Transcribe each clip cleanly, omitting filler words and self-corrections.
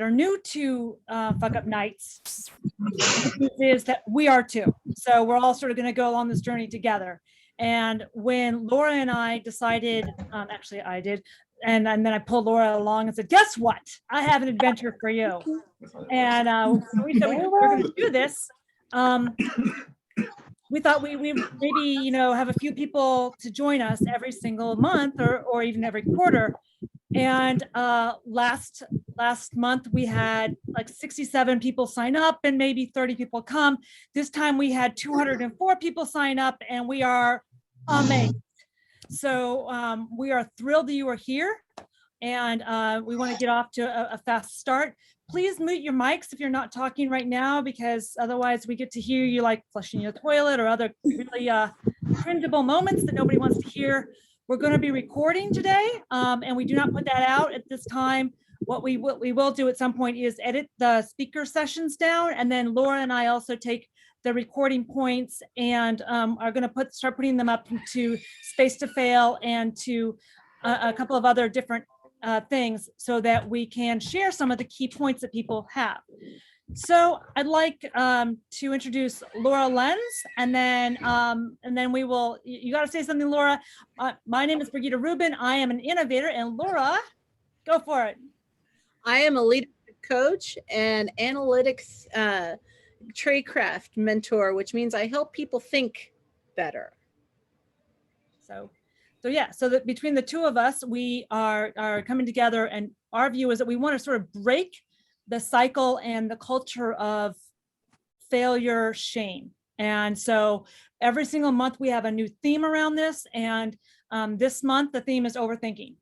are new to Fuck Up Nights is that we are too. So we're all sort of going to go along this journey together. And when Laura and I decided, actually I did, and then I pulled Laura along and said, guess what? I have an adventure for you. And we said we're going to do this. We thought we maybe, have a few people to join us every single month or even every quarter. And last month we had like 67 people sign up and maybe 30 people come. This time we had 204 people sign up, and we are amazed. So we are thrilled that you are here, and we want to get off to a fast start. Please mute your mics if you're not talking right now, because otherwise we get to hear you like flushing your toilet or other really cringeable moments that nobody wants to hear. We're going to be recording today, and we do not put that out at this time. What we will do at some point is edit the speaker sessions down, and then Laura and I also take the recording points and are going to start putting them up to Space to Fail and to a couple of other different things, so that we can share some of the key points that people have. So I'd like to introduce Laura Lenz, and then we will. You got to say something, Laura. My name is Rubin. I am an innovator, and Laura, go for it. I am a leadership coach and analytics tradecraft mentor, which means I help people think better. So that between the two of us, we are coming together, and our view is that we want to sort of break the cycle and the culture of failure shame. And so every single month we have a new theme around this. And this month the theme is overthinking.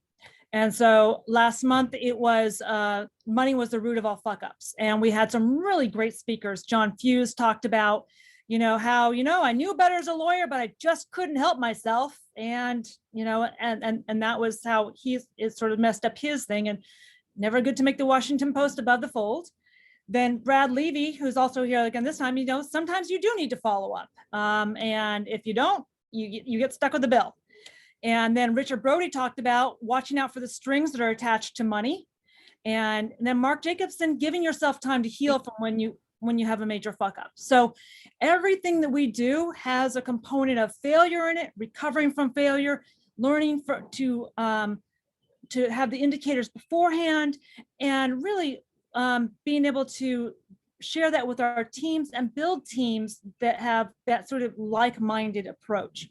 And so last month it was money was the root of all fuck ups. And we had some really great speakers. John Fuse talked about, how, I knew better as a lawyer, but I just couldn't help myself. And, and that was how it sort of messed up his thing. And never good to make the Washington Post above the fold. Then Brad Levy, who's also here again this time, sometimes you do need to follow up. And if you don't, you get stuck with the bill. And then Richard Brody talked about watching out for the strings that are attached to money. And then Mark Jacobson, giving yourself time to heal from when you have a major fuck up. So everything that we do has a component of failure in it, recovering from failure, learning to have the indicators beforehand, and really being able to share that with our teams and build teams that have that sort of like-minded approach.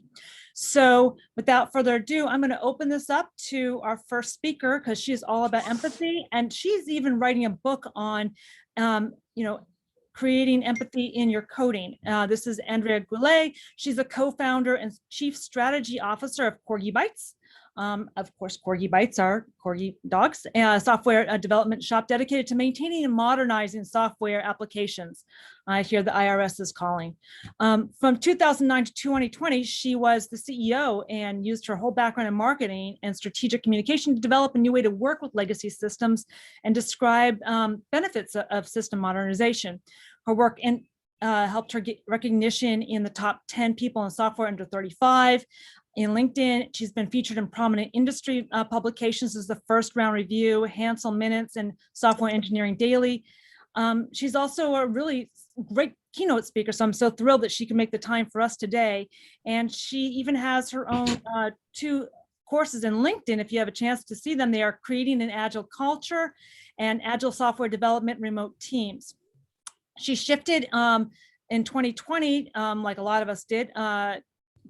So without further ado, I'm going to open this up to our first speaker, because she's all about empathy, and she's even writing a book on, creating empathy in your coding. This is Andrea Goulet. She's a co-founder and chief strategy officer of Corgi Bytes. Of course, Corgi Bytes are Corgi dogs, software development shop dedicated to maintaining and modernizing software applications. I hear the IRS is calling. From 2009 to 2020, she was the CEO and used her whole background in marketing and strategic communication to develop a new way to work with legacy systems and describe benefits of system modernization. Her work helped her get recognition in the top 10 people in software under 35. In LinkedIn, she's been featured in prominent industry publications as the First Round Review, Hansel Minutes, and Software Engineering Daily. She's also a really great keynote speaker, so I'm so thrilled that she can make the time for us today. And she even has her own 2 courses in LinkedIn. If you have a chance to see them, they are Creating an Agile Culture and Agile Software Development Remote Teams. She shifted in 2020, like a lot of us did,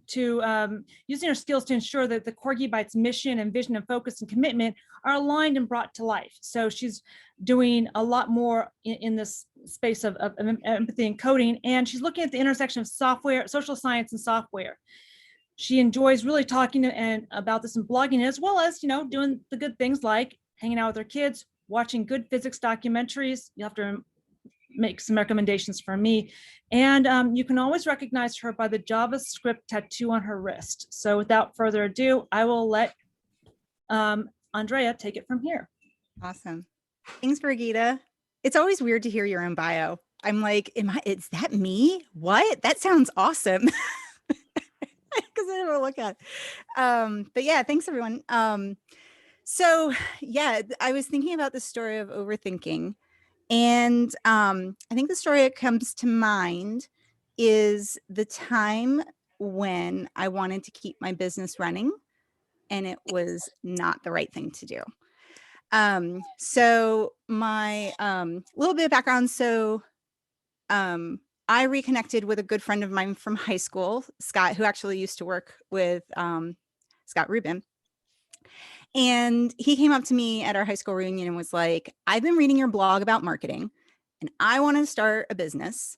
to using her skills to ensure that the Corgi Bytes mission and vision and focus and commitment are aligned and brought to life. So she's doing a lot more in this space of empathy and coding, and she's looking at the intersection of software, social science, and software. She enjoys really talking about this and blogging, as well as doing the good things like hanging out with her kids, watching good physics documentaries. You have to make some recommendations for me. And you can always recognize her by the JavaScript tattoo on her wrist. So without further ado, I will let Andrea take it from here. Awesome. Thanks, Brigitte. It's always weird to hear your own bio. I'm like, is that me? What? That sounds awesome. Because I never look at it. But yeah, thanks everyone. So yeah, I was thinking about the story of overthinking. And I think the story that comes to mind is the time when I wanted to keep my business running and it was not the right thing to do. So my little bit of background. So I reconnected with a good friend of mine from high school, Scott, who actually used to work with Scott Rubin. And he came up to me at our high school reunion and was like, I've been reading your blog about marketing and I want to start a business.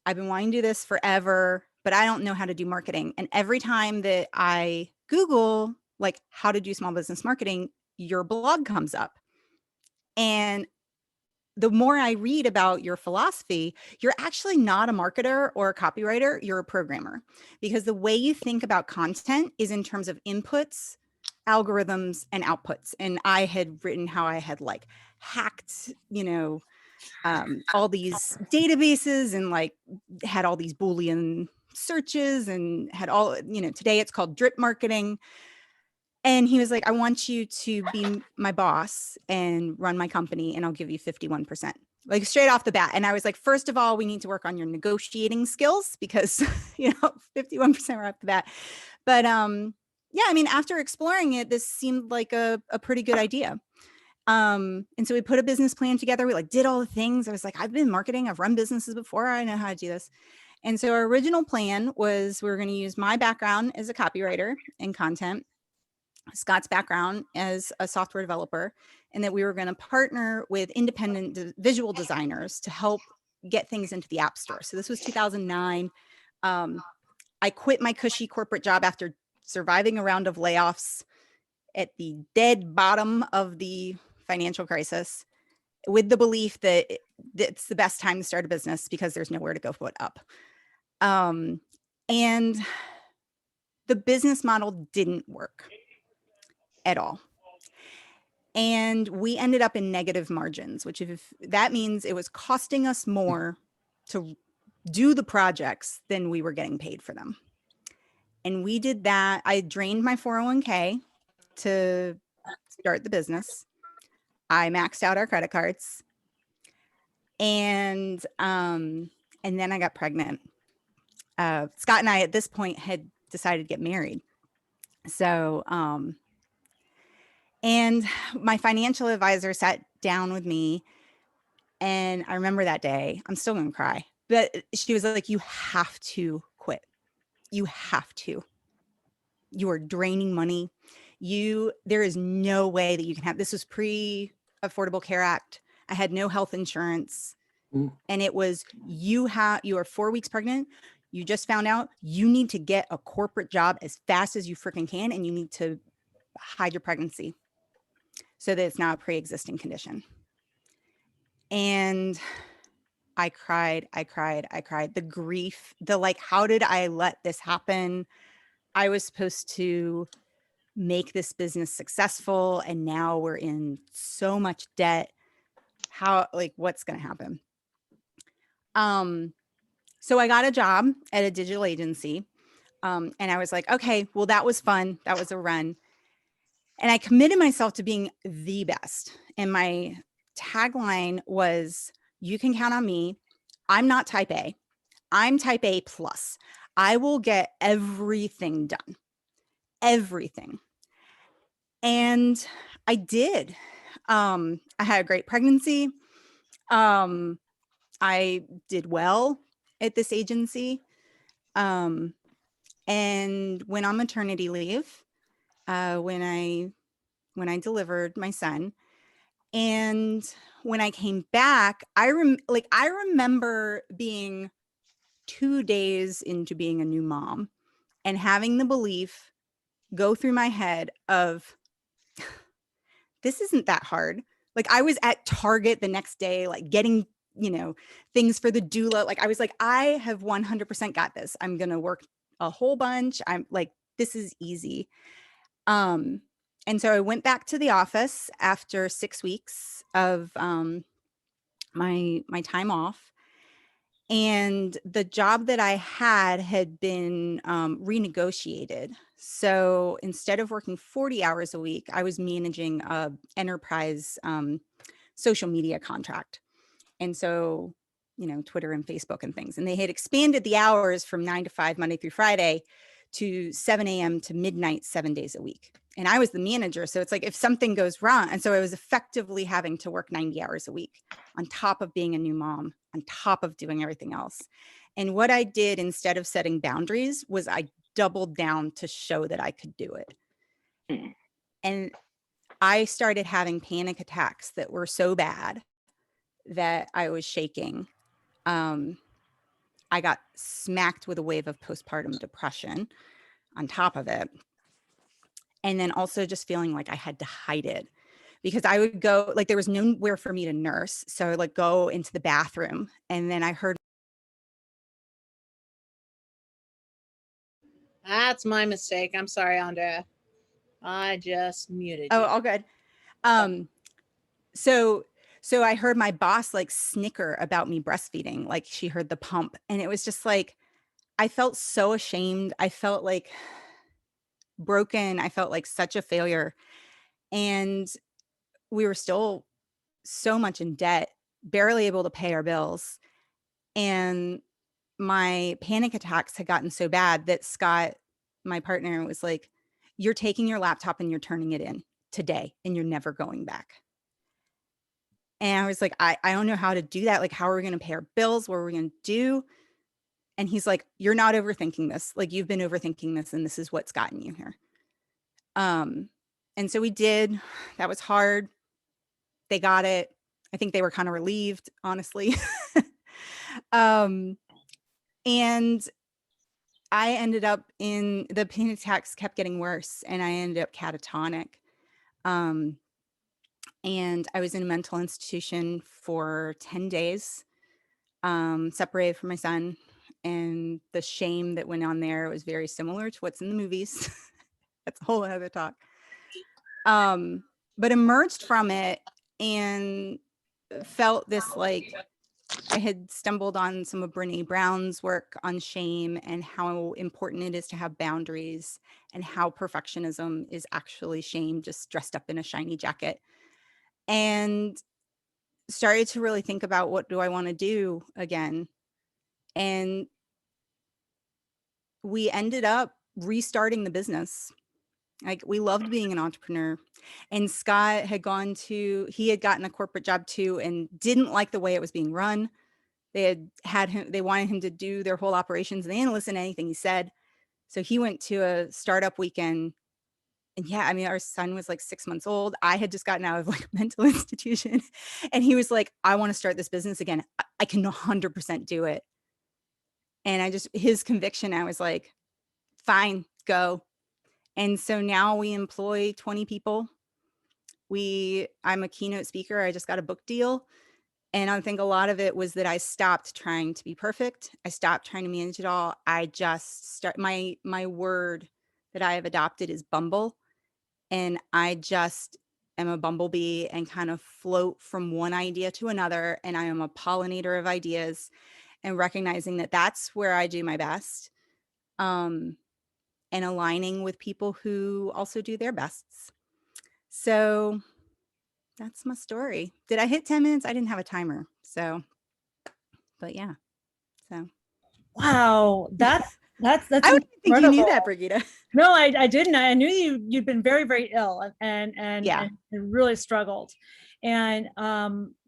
I've been wanting to do this forever, but I don't know how to do marketing. And every time that I Google like how to do small business marketing, your blog comes up. And the more I read about your philosophy, you're actually not a marketer or a copywriter, you're a programmer. Because the way you think about content is in terms of inputs, algorithms, and outputs. And I had written how I had like hacked, all these databases and like had all these Boolean searches and had all, today it's called drip marketing. And he was like, I want you to be my boss and run my company and I'll give you 51%, like straight off the bat. And I was like, first of all, we need to work on your negotiating skills because, 51% right off the bat. But yeah, I mean, after exploring it, this seemed like a pretty good idea. And so we put a business plan together. We like did all the things. I was like, I've been marketing, I've run businesses before. I know how to do this. And so our original plan was we were going to use my background as a copywriter and content, Scott's background as a software developer, and that we were going to partner with independent visual designers to help get things into the App Store. So this was 2009. I quit my cushy corporate job after surviving a round of layoffs at the dead bottom of the financial crisis with the belief that it's the best time to start a business because there's nowhere to go but up. And the business model didn't work at all. And we ended up in negative margins, which if that means it was costing us more to do the projects than we were getting paid for them. And we did that. I drained my 401k to start the business. I maxed out our credit cards. And then I got pregnant. Scott and I at this point had decided to get married. So, and my financial advisor sat down with me and I remember that day, I'm still going to cry, but she was like, you have to quit. You have to. You are draining money. There is no way that you can have, this was pre-Affordable Care Act. I had no health insurance. And it was, you are 4 weeks pregnant. You just found out you need to get a corporate job as fast as you freaking can. And you need to hide your pregnancy so that it's not a pre-existing condition. And I cried. The grief, how did I let this happen? I was supposed to make this business successful and now we're in so much debt. What's going to happen? So I got a job at a digital agency. And I was like, okay, well, that was fun. That was a run. And I committed myself to being the best. And my tagline was, you can count on me. I'm not type A. I'm type A plus. I will get everything done. Everything. And I did. I had a great pregnancy. I did well at this agency. And went on maternity leave when I delivered my son. And when I came back, I remember being 2 days into being a new mom and having the belief go through my head of, this isn't that hard. Like I was at Target the next day, like getting, things for the doula. Like I was like, I have 100% got this. I'm going to work a whole bunch. I'm like, this is easy. And so I went back to the office after 6 weeks of my time off. And the job that I had been renegotiated. So instead of working 40 hours a week, I was managing a enterprise social media contract. And so, you know, Twitter and Facebook and things. And they had expanded the hours from 9 to 5, Monday through Friday, to 7 a.m. to midnight, 7 days a week. And I was the manager. So it's like if something goes wrong, and so I was effectively having to work 90 hours a week on top of being a new mom, on top of doing everything else. And what I did instead of setting boundaries was I doubled down to show that I could do it. And I started having panic attacks that were so bad that I was shaking. I got smacked with a wave of postpartum depression on top of it. And then also just feeling like I had to hide it, because I would go, like, there was nowhere for me to nurse. So I would like go into the bathroom, and then I heard. That's my mistake. I'm sorry, Andrea. I just muted Oh, you. all good. So I heard my boss like snicker about me breastfeeding, like she heard the pump. And it was just like, I felt so ashamed. I felt like broken. I felt like such a failure. And we were still so much in debt, barely able to pay our bills. And my panic attacks had gotten so bad that Scott, my partner, was like, "You're taking your laptop and you're turning it in today and you're never going back." And I was like, I don't know how to do that. Like, how are we going to pay our bills? What are we going to do? And he's like, "You're not overthinking this. Like, you've been overthinking this, and this is what's gotten you here." And so we did. That was hard. They got it. I think they were kind of relieved, honestly. And I ended up the panic attacks kept getting worse, and I ended up catatonic. And I was in a mental institution for 10 days, separated from my son. And the shame that went on there was very similar to what's in the movies. That's a whole other talk. But emerged from it and felt this, like, I had stumbled on some of Brene Brown's work on shame and how important it is to have boundaries, and how perfectionism is actually shame just dressed up in a shiny jacket. And started to really think about, what do I want to do again? And we ended up restarting the business. Like, we loved being an entrepreneur. And Scott had he had gotten a corporate job too, and didn't like the way it was being run. They wanted him to do their whole operations, and they didn't listen to anything he said. So he went to a startup weekend. And yeah, I mean, our son was like 6 months old. I had just gotten out of like a mental institution, and he was like, "I want to start this business again. I can 100% do it." And his conviction, I was like, "Fine, go." And so now we employ 20 people. I'm a keynote speaker. I just got a book deal. And I think a lot of it was that I stopped trying to be perfect. I stopped trying to manage it all. I just my word that I have adopted is Bumble. And I just am a bumblebee and kind of float from one idea to another. And I am a pollinator of ideas, and recognizing that that's where I do my best. And aligning with people who also do their bests. So that's my story. Did I hit 10 minutes? I didn't have a timer. But yeah. So Wow, that's I wouldn't think you knew that, Brigitte. No, I didn't. I knew you'd been very, very ill and Yeah. really struggled. And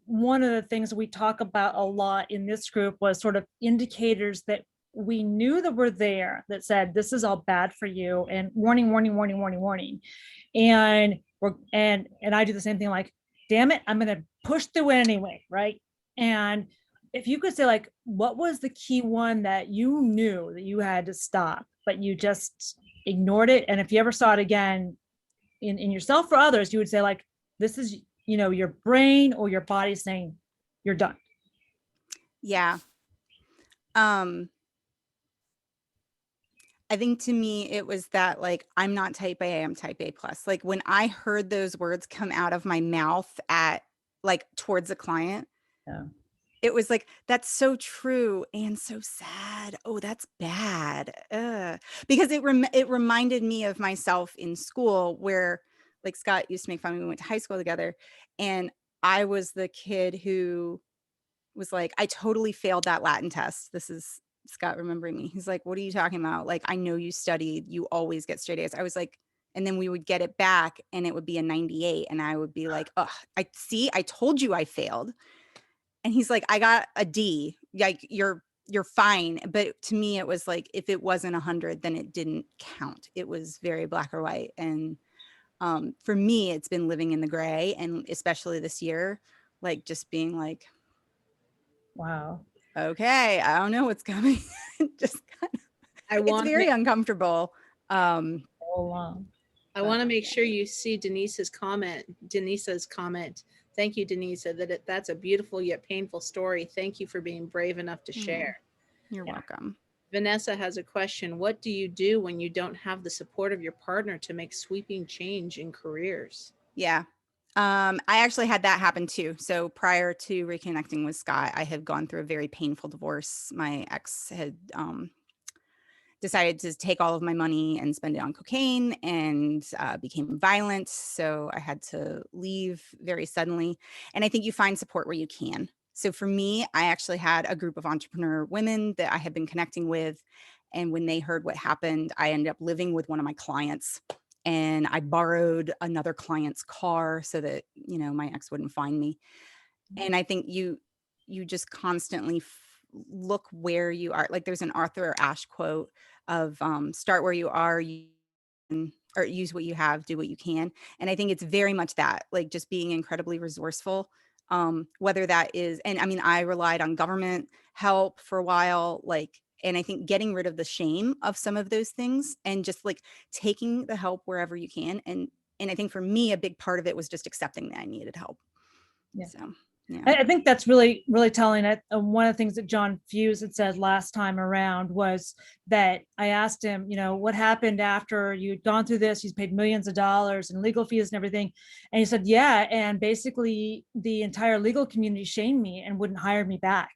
one of the things we talk about a lot in this group was sort of indicators that we knew that were there that said, this is all bad for you, and warning, warning, warning, warning, warning. And I do the same thing, like, damn it, I'm gonna push through it anyway, right? And if you could say, like, what was the key one that you knew that you had to stop, but you just ignored it? And if you ever saw it again in yourself or others, you would say, like, this is, your brain or your body saying you're done. Yeah. I think to me, it was that, like, I'm not type A, I'm type A plus. Like, when I heard those words come out of my mouth towards a client, Yeah. it was like, that's so true and so sad. Oh, that's bad. Because it reminded me of myself in school, where like Scott used to make fun of me. We went to high school together, and I was the kid who was like, I totally failed that Latin test. This is Scott remembering me. He's like, what are you talking about? Like, I know you studied, you always get straight A's. I was like, and then we would get it back and it would be a 98. And I would be like, oh, I told you I failed. And he's like, I got a D. Like, you're fine. But to me, it was like, if it wasn't 100, then it didn't count. It was very black or white. And for me, it's been living in the gray, and especially this year, like just being like, Wow. okay, I don't know what's coming. Just kind of, it's very uncomfortable. Oh, wow. I want to make sure you see Denise's comment. Thank you, Denise. That's a beautiful yet painful story. Thank you for being brave enough to share. You're welcome. Vanessa has a question. What do you do when you don't have the support of your partner to make sweeping change in careers? Yeah. I actually had that happen too. So prior to reconnecting with Scott, I had gone through a very painful divorce. My ex had decided to take all of my money and spend it on cocaine, and became violent. So I had to leave very suddenly. And I think you find support where you can. So for me, I actually had a group of entrepreneur women that I had been connecting with. And when they heard what happened, I ended up living with one of my clients, and I borrowed another client's car so that, you know, my ex wouldn't find me. And I think you just constantly look where you are. Like, there's an Arthur Ashe quote of start where you are, or use what you have, do what you can. And I think it's very much that, like, just being incredibly resourceful, whether that is, and I mean, I relied on government help for a while, like, and I think getting rid of the shame of some of those things and just like taking the help wherever you can. And I think for me, a big part of it was just accepting that I needed help. Yeah. So yeah. I think that's really, really telling. It. One of the things that John Fuse had said last time around was that I asked him, you know, what happened after you'd gone through this? He's paid millions of dollars in legal fees and everything. And he said, yeah. And basically the entire legal community shamed me and wouldn't hire me back.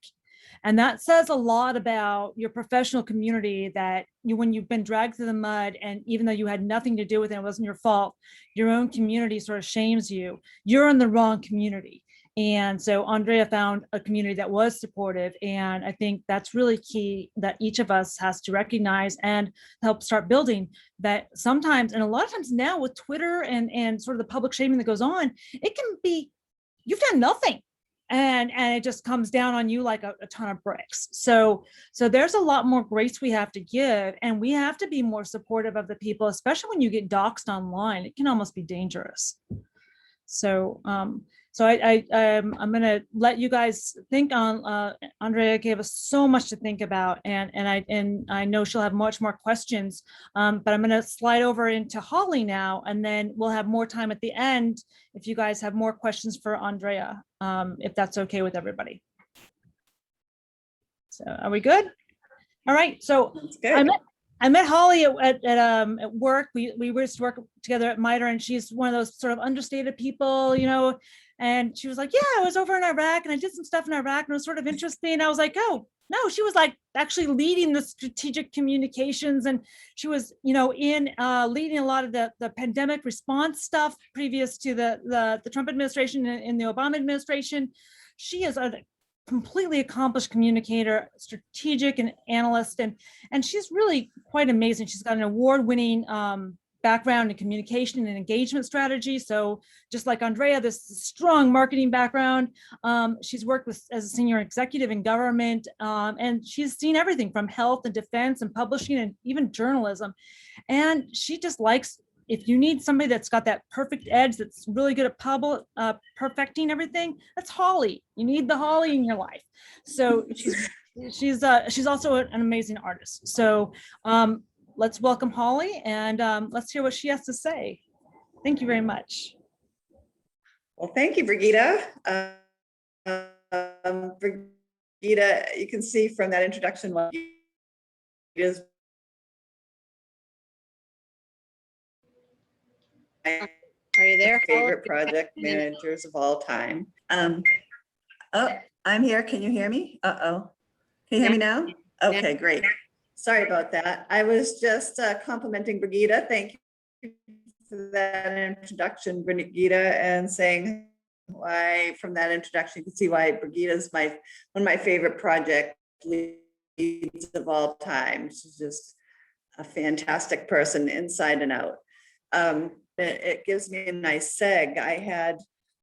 And that says a lot about your professional community, that you, when you've been dragged through the mud, and even though you had nothing to do with it, it wasn't your fault, your own community sort of shames you. You're in the wrong community. And so Andrea found a community that was supportive. And I think that's really key, that each of us has to recognize and help start building that. Sometimes, and a lot of times now with Twitter and sort of the public shaming that goes on, it can be, you've done nothing. And it just comes down on you like a ton of bricks. So there's a lot more grace we have to give, and we have to be more supportive of the people, especially when you get doxxed online. It can almost be dangerous. So I'm going to let you guys think on. Andrea gave us so much to think about, and I know she'll have much more questions. But I'm going to slide over into Holly now, and then we'll have more time at the end if you guys have more questions for Andrea, if that's okay with everybody. So are we good? All right. So I met Holly at work. We were just work together at MITRE, and she's one of those sort of understated people, you know. And she was like, "Yeah, I was over in Iraq, and I did some stuff in Iraq, and it was sort of interesting." I was like, "Oh, no." She was like actually leading the strategic communications, and she was, you know, in leading a lot of the pandemic response stuff previous to the Trump administration and in the Obama administration. She is a completely accomplished communicator, strategic and analyst, and she's really quite amazing. She's got an award-winning background in communication and engagement strategy. So just like Andrea, this strong marketing background. She's worked as a senior executive in government, and she's seen everything from health and defense and publishing and even journalism. And she just likes, if you need somebody that's got that perfect edge, that's really good at perfecting everything, that's Holly. You need the Holly in your life. So she's also an amazing artist. So let's welcome Holly, and let's hear what she has to say. Thank you very much. Well, thank you, Brigida. Brigida, you can see from that introduction, is Are you there? favorite project managers of all time. I'm here. Can you hear me? Uh-oh. Can you hear me now? Okay, great. Sorry about that. I was just complimenting Brigida. Thank you for that introduction, Brigida, and saying why from that introduction, you can see why Brigida is one of my favorite project leads of all time. She's just a fantastic person inside and out. It gives me a nice seg.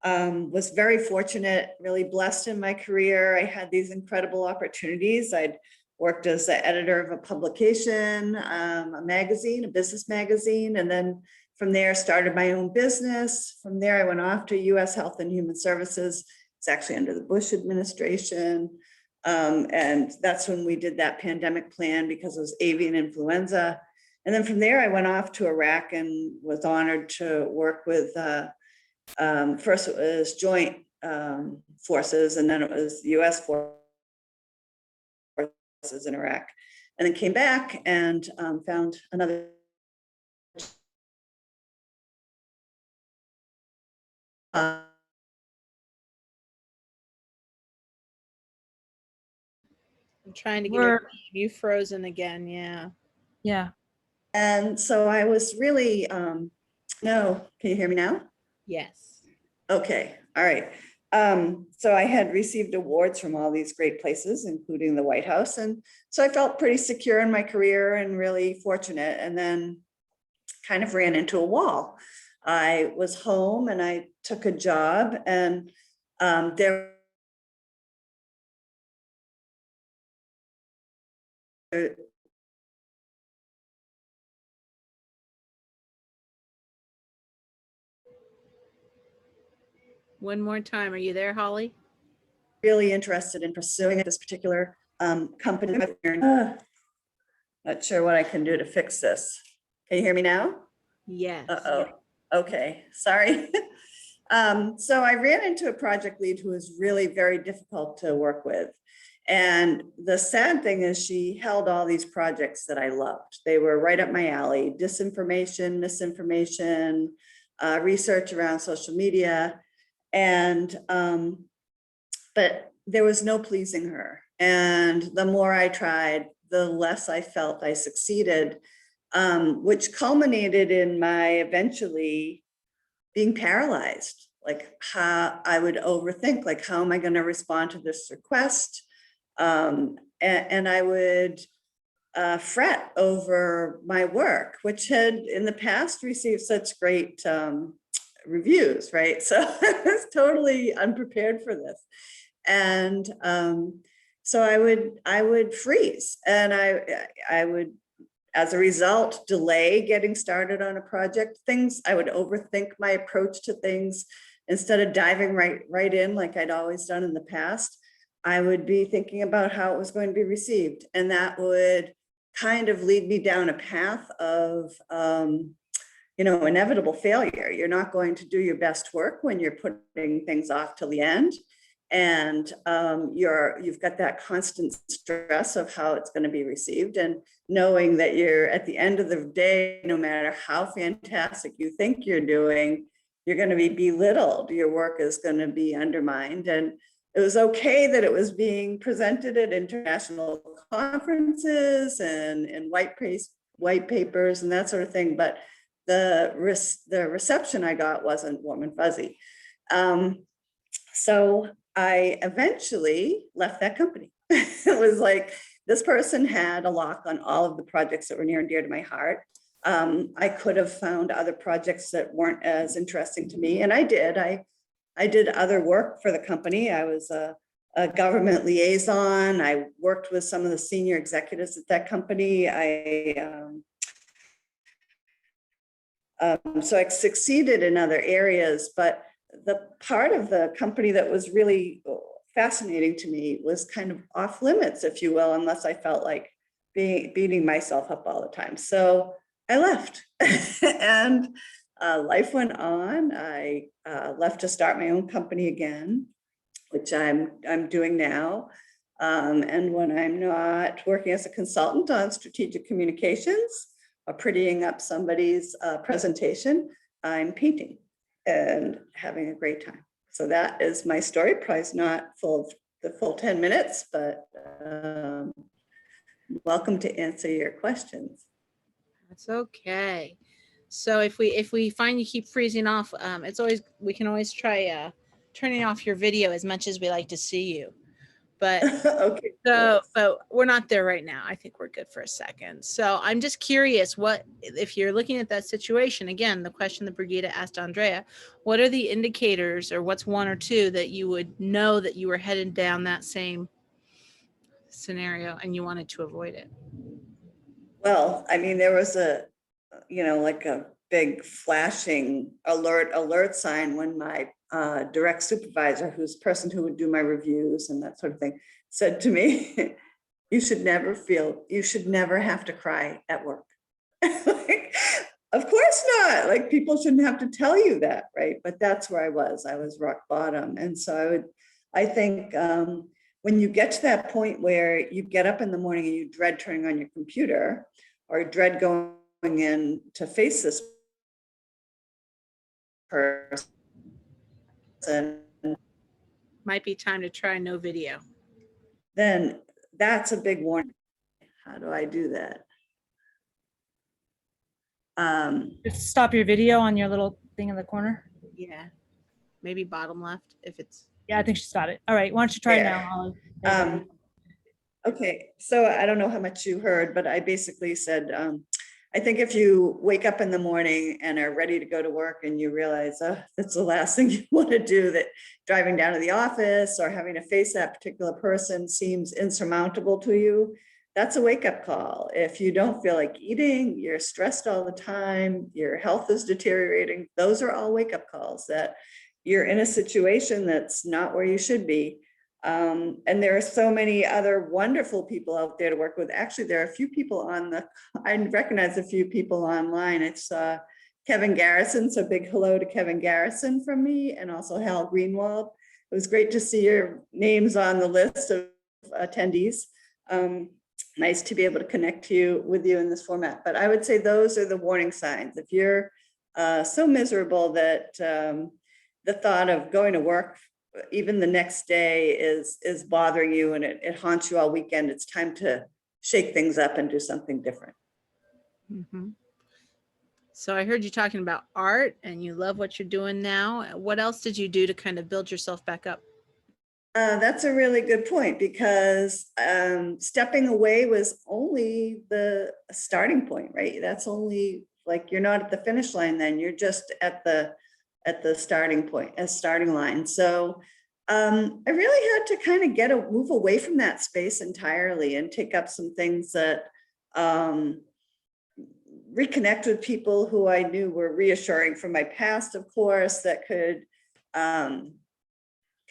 Was very fortunate, really blessed in my career. I had these incredible opportunities. I'd worked as the editor of a publication, a magazine, a business magazine, and then from there started my own business. From there, I went off to US Health and Human Services. It's actually under the Bush administration. And that's when we did that pandemic plan because it was avian influenza. And then from there, I went off to Iraq and was honored to work with, first it was joint forces, and then it was US forces in Iraq. And then came back and found another I'm trying to get you frozen again. Yeah. Yeah. and so I was really, no, can you hear me now? Yes. Okay, all right. So I had received awards from all these great places, including the White House. And so I felt pretty secure in my career and really fortunate, and then kind of ran into a wall. I was home and I took a job, and there One more time. Are you there, Holly? really interested in pursuing this particular company. Not sure what I can do to fix this. Can you hear me now? Yes. Uh-oh. Okay, sorry. So I ran into a project lead who was really very difficult to work with. And the sad thing is she held all these projects that I loved. They were right up my alley: disinformation, misinformation, research around social media. And, but there was no pleasing her. And the more I tried, the less I felt I succeeded, which culminated in my eventually being paralyzed. Like, how I would overthink, like, how am I going to respond to this request? And I would fret over my work, which had in the past received such great reviews, right? So I was totally unprepared for this. And so I would freeze, and I would, as a result, delay getting started on a project. I would overthink my approach to things. Instead of diving right in like I'd always done in the past, I would be thinking about how it was going to be received. And that would kind of lead me down a path of, inevitable failure. You're not going to do your best work when you're putting things off till the end. And you've got that constant stress of how it's going to be received, and knowing that you're at the end of the day, no matter how fantastic you think you're doing, you're going to be belittled. Your work is going to be undermined. And it was okay that it was being presented at international conferences and in white papers and that sort of thing, but the reception I got wasn't warm and fuzzy. So I eventually left that company. It was like, this person had a lock on all of the projects that were near and dear to my heart. I could have found other projects that weren't as interesting to me, and I did. I did other work for the company. I was a government liaison. I worked with some of the senior executives at that company. So I succeeded in other areas, but the part of the company that was really fascinating to me was kind of off limits, if you will, unless I felt like beating myself up all the time. So I left and life went on. I left to start my own company again, which I'm doing now. And when I'm not working as a consultant on strategic communications or prettying up somebody's presentation, I'm painting and having a great time. So that is my story. Probably not full of the full 10 minutes, but welcome to answer your questions. That's okay. So if we find you keep freezing off, we can always try turning off your video as much as we like to see you. But Okay. but we're not there right now. I think we're good for a second. So I'm just curious, what if you're looking at that situation again, the question that Brigida asked Andrea, what are the indicators, or what's one or two that you would know that you were headed down that same scenario and you wanted to avoid it? Well, I mean, there was like a big flashing alert sign when my direct supervisor, who's the person who would do my reviews and that sort of thing, said to me, you should never have to cry at work. Like, of course not. Like, people shouldn't have to tell you that, right? But that's where I was rock bottom. And so I think when you get to that point where you get up in the morning and you dread turning on your computer, or dread going in to face this person, Might be time to try no video. then that's a big warning. How do I do that? Just stop your video on your little thing in the corner. Yeah. Maybe bottom left if it's. Yeah, I think she's got it. All right, why don't you try There. now, Holly? There you go. Okay, so I don't know how much you heard, but I basically said, I think if you wake up in the morning and are ready to go to work and you realize that's the last thing you want to do, that driving down to the office or having to face that particular person seems insurmountable to you, that's a wake-up call. If you don't feel like eating, you're stressed all the time, your health is deteriorating, those are all wake-up calls that you're in a situation that's not where you should be. And there are so many other wonderful people out there to work with. Actually, there are a few people I recognize a few people online. It's Kevin Garrison. So big hello to Kevin Garrison from me, and also Hal Greenwald. It was great to see your names on the list of attendees. Nice to be able to connect with you in this format. But I would say those are the warning signs. If you're so miserable that the thought of going to work even the next day is bothering you and it haunts you all weekend, it's time to shake things up and do something different. Mm-hmm. So I heard you talking about art and you love what you're doing now. What else did you do to kind of build yourself back up? That's a really good point, because stepping away was only the starting point, right? That's only, like, you're not at the finish line then, you're just at the starting point, starting line. So I really had to kind of move away from that space entirely and take up some things that reconnect with people who I knew were reassuring from my past, of course, that could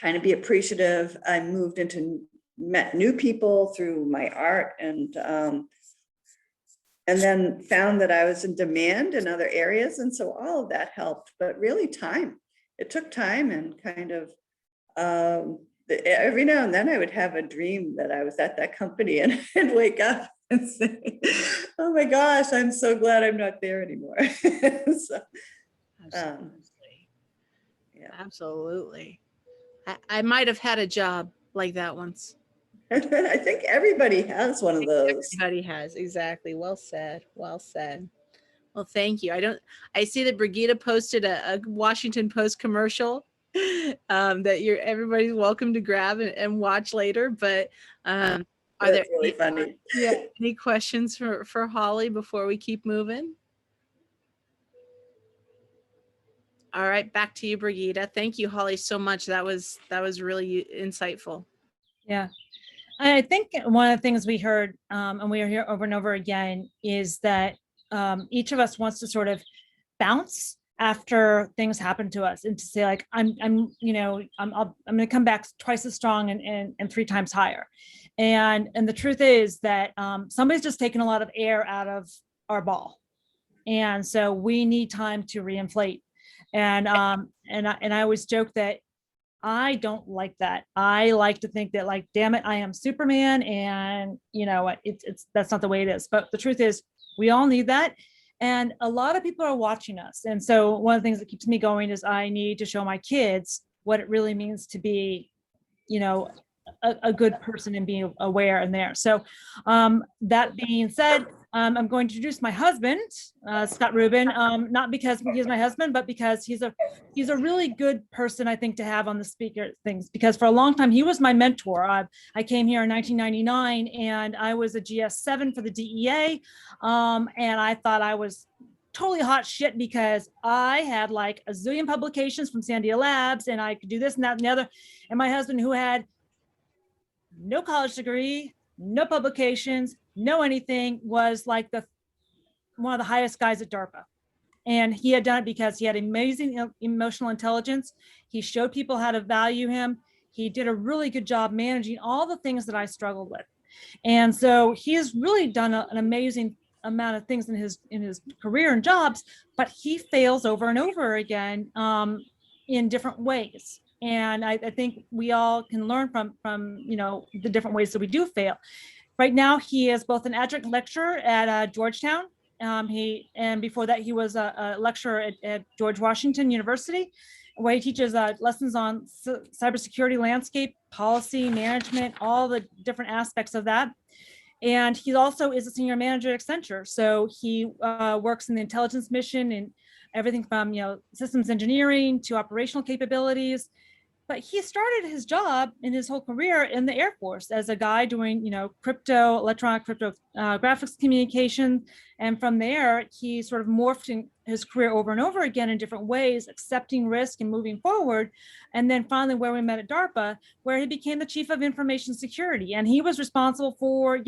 kind of be appreciative. I met new people through my art, and then found that I was in demand in other areas. And so all of that helped, but really time. It took time, and kind of every now and then I would have a dream that I was at that company and I'd wake up and say, oh my gosh, I'm so glad I'm not there anymore. So, Absolutely. yeah. Absolutely. I might have had a job like that once. I think everybody has one of those. Everybody has. Exactly. Well said. Well said. Well, thank you. I see that Brigida posted a Washington Post commercial that everybody's welcome to grab and watch later. But are there really funny? Any questions for Holly before we keep moving? All right, back to you, Brigida. Thank you, Holly, so much. That was really insightful. Yeah. I think one of the things we heard, and we are here over and over again, is that each of us wants to sort of bounce after things happen to us, and to say, like, I'm going to come back twice as strong and 3 times higher. And the truth is that somebody's just taken a lot of air out of our ball, and so we need time to reinflate. And I always joke that I don't like that. I like to think that, like, damn it, I am Superman, and it's that's not the way it is. But the truth is, we all need that, and a lot of people are watching us. And so one of the things that keeps me going is I need to show my kids what it really means to be, a good person and being aware and there. So that being said, I'm going to introduce my husband, Scott Rubin, not because he's my husband, but because he's a really good person, I think, to have on the speaker things, because for a long time, he was my mentor. I came here in 1999 and I was a GS7 for the DEA. And I thought I was totally hot shit because I had like a zillion publications from Sandia Labs and I could do this and that and the other. And my husband, who had no college degree, no publications, no anything, was like one of the highest guys at DARPA. And he had done it because he had amazing emotional intelligence. He showed people how to value him. He did a really good job managing all the things that I struggled with. And so he has really done an amazing amount of things in his career and jobs, but he fails over and over again in different ways. And I think we all can learn from the different ways that we do fail. Right now, he is both an adjunct lecturer at Georgetown. And before that, he was a lecturer at George Washington University, where he teaches lessons on cybersecurity landscape, policy, management, all the different aspects of that. And he also is a senior manager at Accenture. So he works in the intelligence mission and everything from systems engineering to operational capabilities. But he started his job in his whole career in the Air Force as a guy doing, electronic cryptographics communication. And from there, he sort of morphed in his career over and over again in different ways, accepting risk and moving forward. And then finally, where we met at DARPA, where he became the chief of information security. And he was responsible for,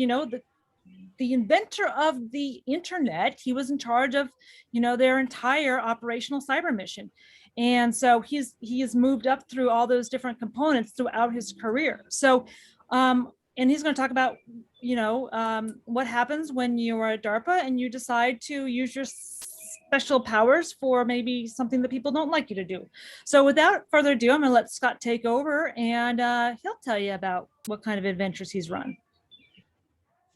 the inventor of the internet. He was in charge of, their entire operational cyber mission. And so he has moved up through all those different components throughout his career. So, and he's going to talk about, what happens when you are at DARPA and you decide to use your special powers for maybe something that people don't like you to do. So without further ado, I'm going to let Scott take over and he'll tell you about what kind of adventures he's run.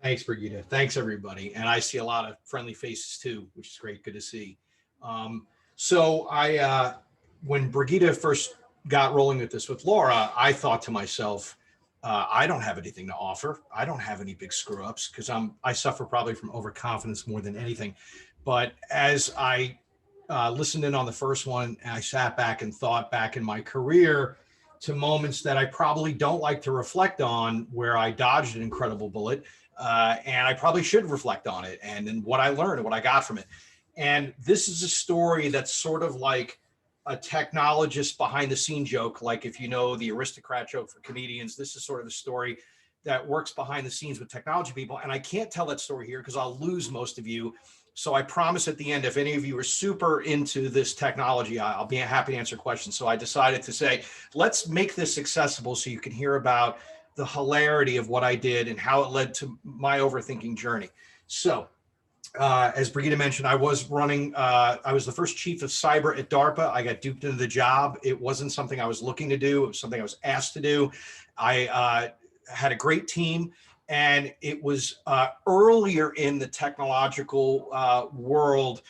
Thanks, Brigitte. Thanks, everybody. And I see a lot of friendly faces too, which is great. Good to see. So when Brigitte first got rolling with this with Laura, I thought to myself, I don't have anything to offer. I don't have any big screw ups because I suffer probably from overconfidence more than anything. But as I listened in on the first one, and I sat back and thought back in my career to moments that I probably don't like to reflect on, where I dodged an incredible bullet, and I probably should reflect on it and then what I learned and what I got from it. And this is a story that's sort of like a technologist behind the scene joke. Like if you know the aristocrat joke for comedians, this is sort of the story that works behind the scenes with technology people. And I can't tell that story here because I'll lose most of you. So I promise at the end, if any of you are super into this technology, I'll be happy to answer questions. So I decided to say, let's make this accessible so you can hear about the hilarity of what I did and how it led to my overthinking journey. So as Brigitte mentioned, I was the first chief of cyber at DARPA. I got duped into the job. It wasn't something I was looking to do. It was something I was asked to do. I had a great team, and it was earlier in the technological world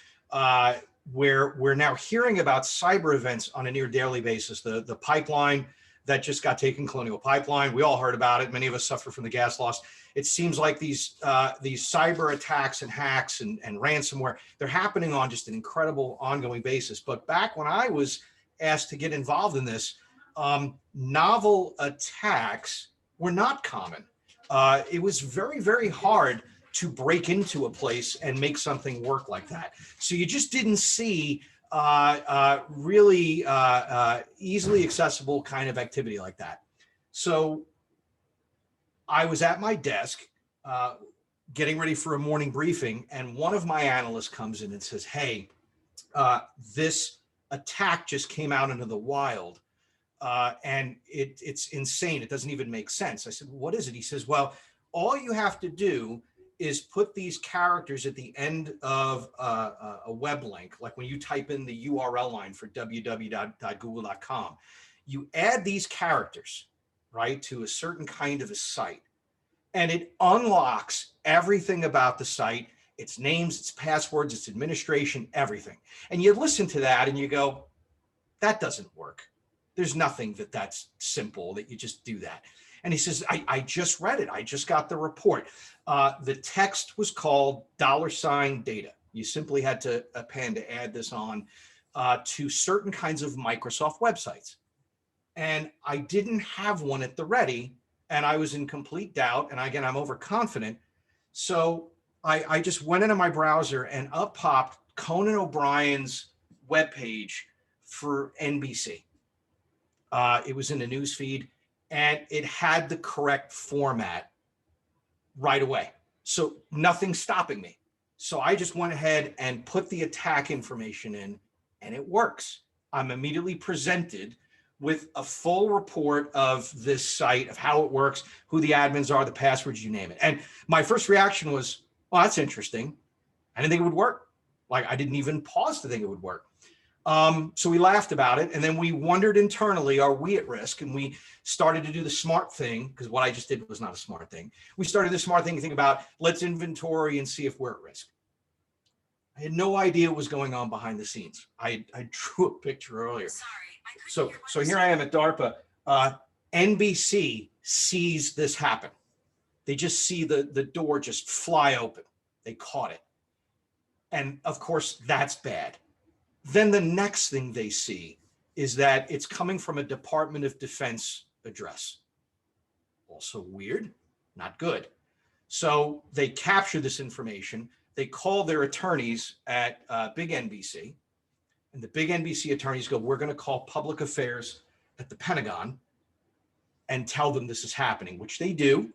where we're now hearing about cyber events on a near daily basis. The pipeline that just got taken, Colonial Pipeline, we all heard about it. Many of us suffer from the gas loss. It seems like these cyber attacks and hacks and ransomware, they're happening on just an incredible ongoing basis. But back when I was asked to get involved in this, novel attacks were not common. It was very, very hard to break into a place and make something work like that. So you just didn't see really easily accessible kind of activity like that. So I was at my desk getting ready for a morning briefing, and one of my analysts comes in and says, hey, this attack just came out into the wild, and it's insane. It doesn't even make sense. I said, what is it? He says, well, all you have to do is put these characters at the end of a web link, like when you type in the URL line for www.google.com, you add these characters, right, to a certain kind of a site, and it unlocks everything about the site, its names, its passwords, its administration, everything. And you listen to that and you go, that doesn't work. There's nothing that's simple that you just do that. And he says, I just read it. I just got the report. The text was called $data. You simply had to append to add this on to certain kinds of Microsoft websites. And I didn't have one at the ready, and I was in complete doubt. And again, I'm overconfident. So I just went into my browser and up popped Conan O'Brien's webpage for NBC. It was in the news feed, and it had the correct format right away. So nothing's stopping me. So I just went ahead and put the attack information in, and it works. I'm immediately presented with a full report of this site, of how it works, who the admins are, the passwords, you name it. And my first reaction was, well, that's interesting. I didn't think it would work. Like, I didn't even pause to think it would work. So we laughed about it, and then we wondered internally, are we at risk? And we started to do the smart thing, because what I just did was not a smart thing. We started the smart thing to think about, let's inventory and see if we're at risk. I had no idea what was going on behind the scenes. I drew a picture earlier. So here I am at DARPA. NBC sees this happen. They just see the door just fly open. They caught it. And of course, that's bad. Then the next thing they see is that it's coming from a Department of Defense address. Also weird, not good. So they capture this information. They call their attorneys at big NBC, and the big NBC attorneys go, we're going to call public affairs at the Pentagon and tell them this is happening, which they do.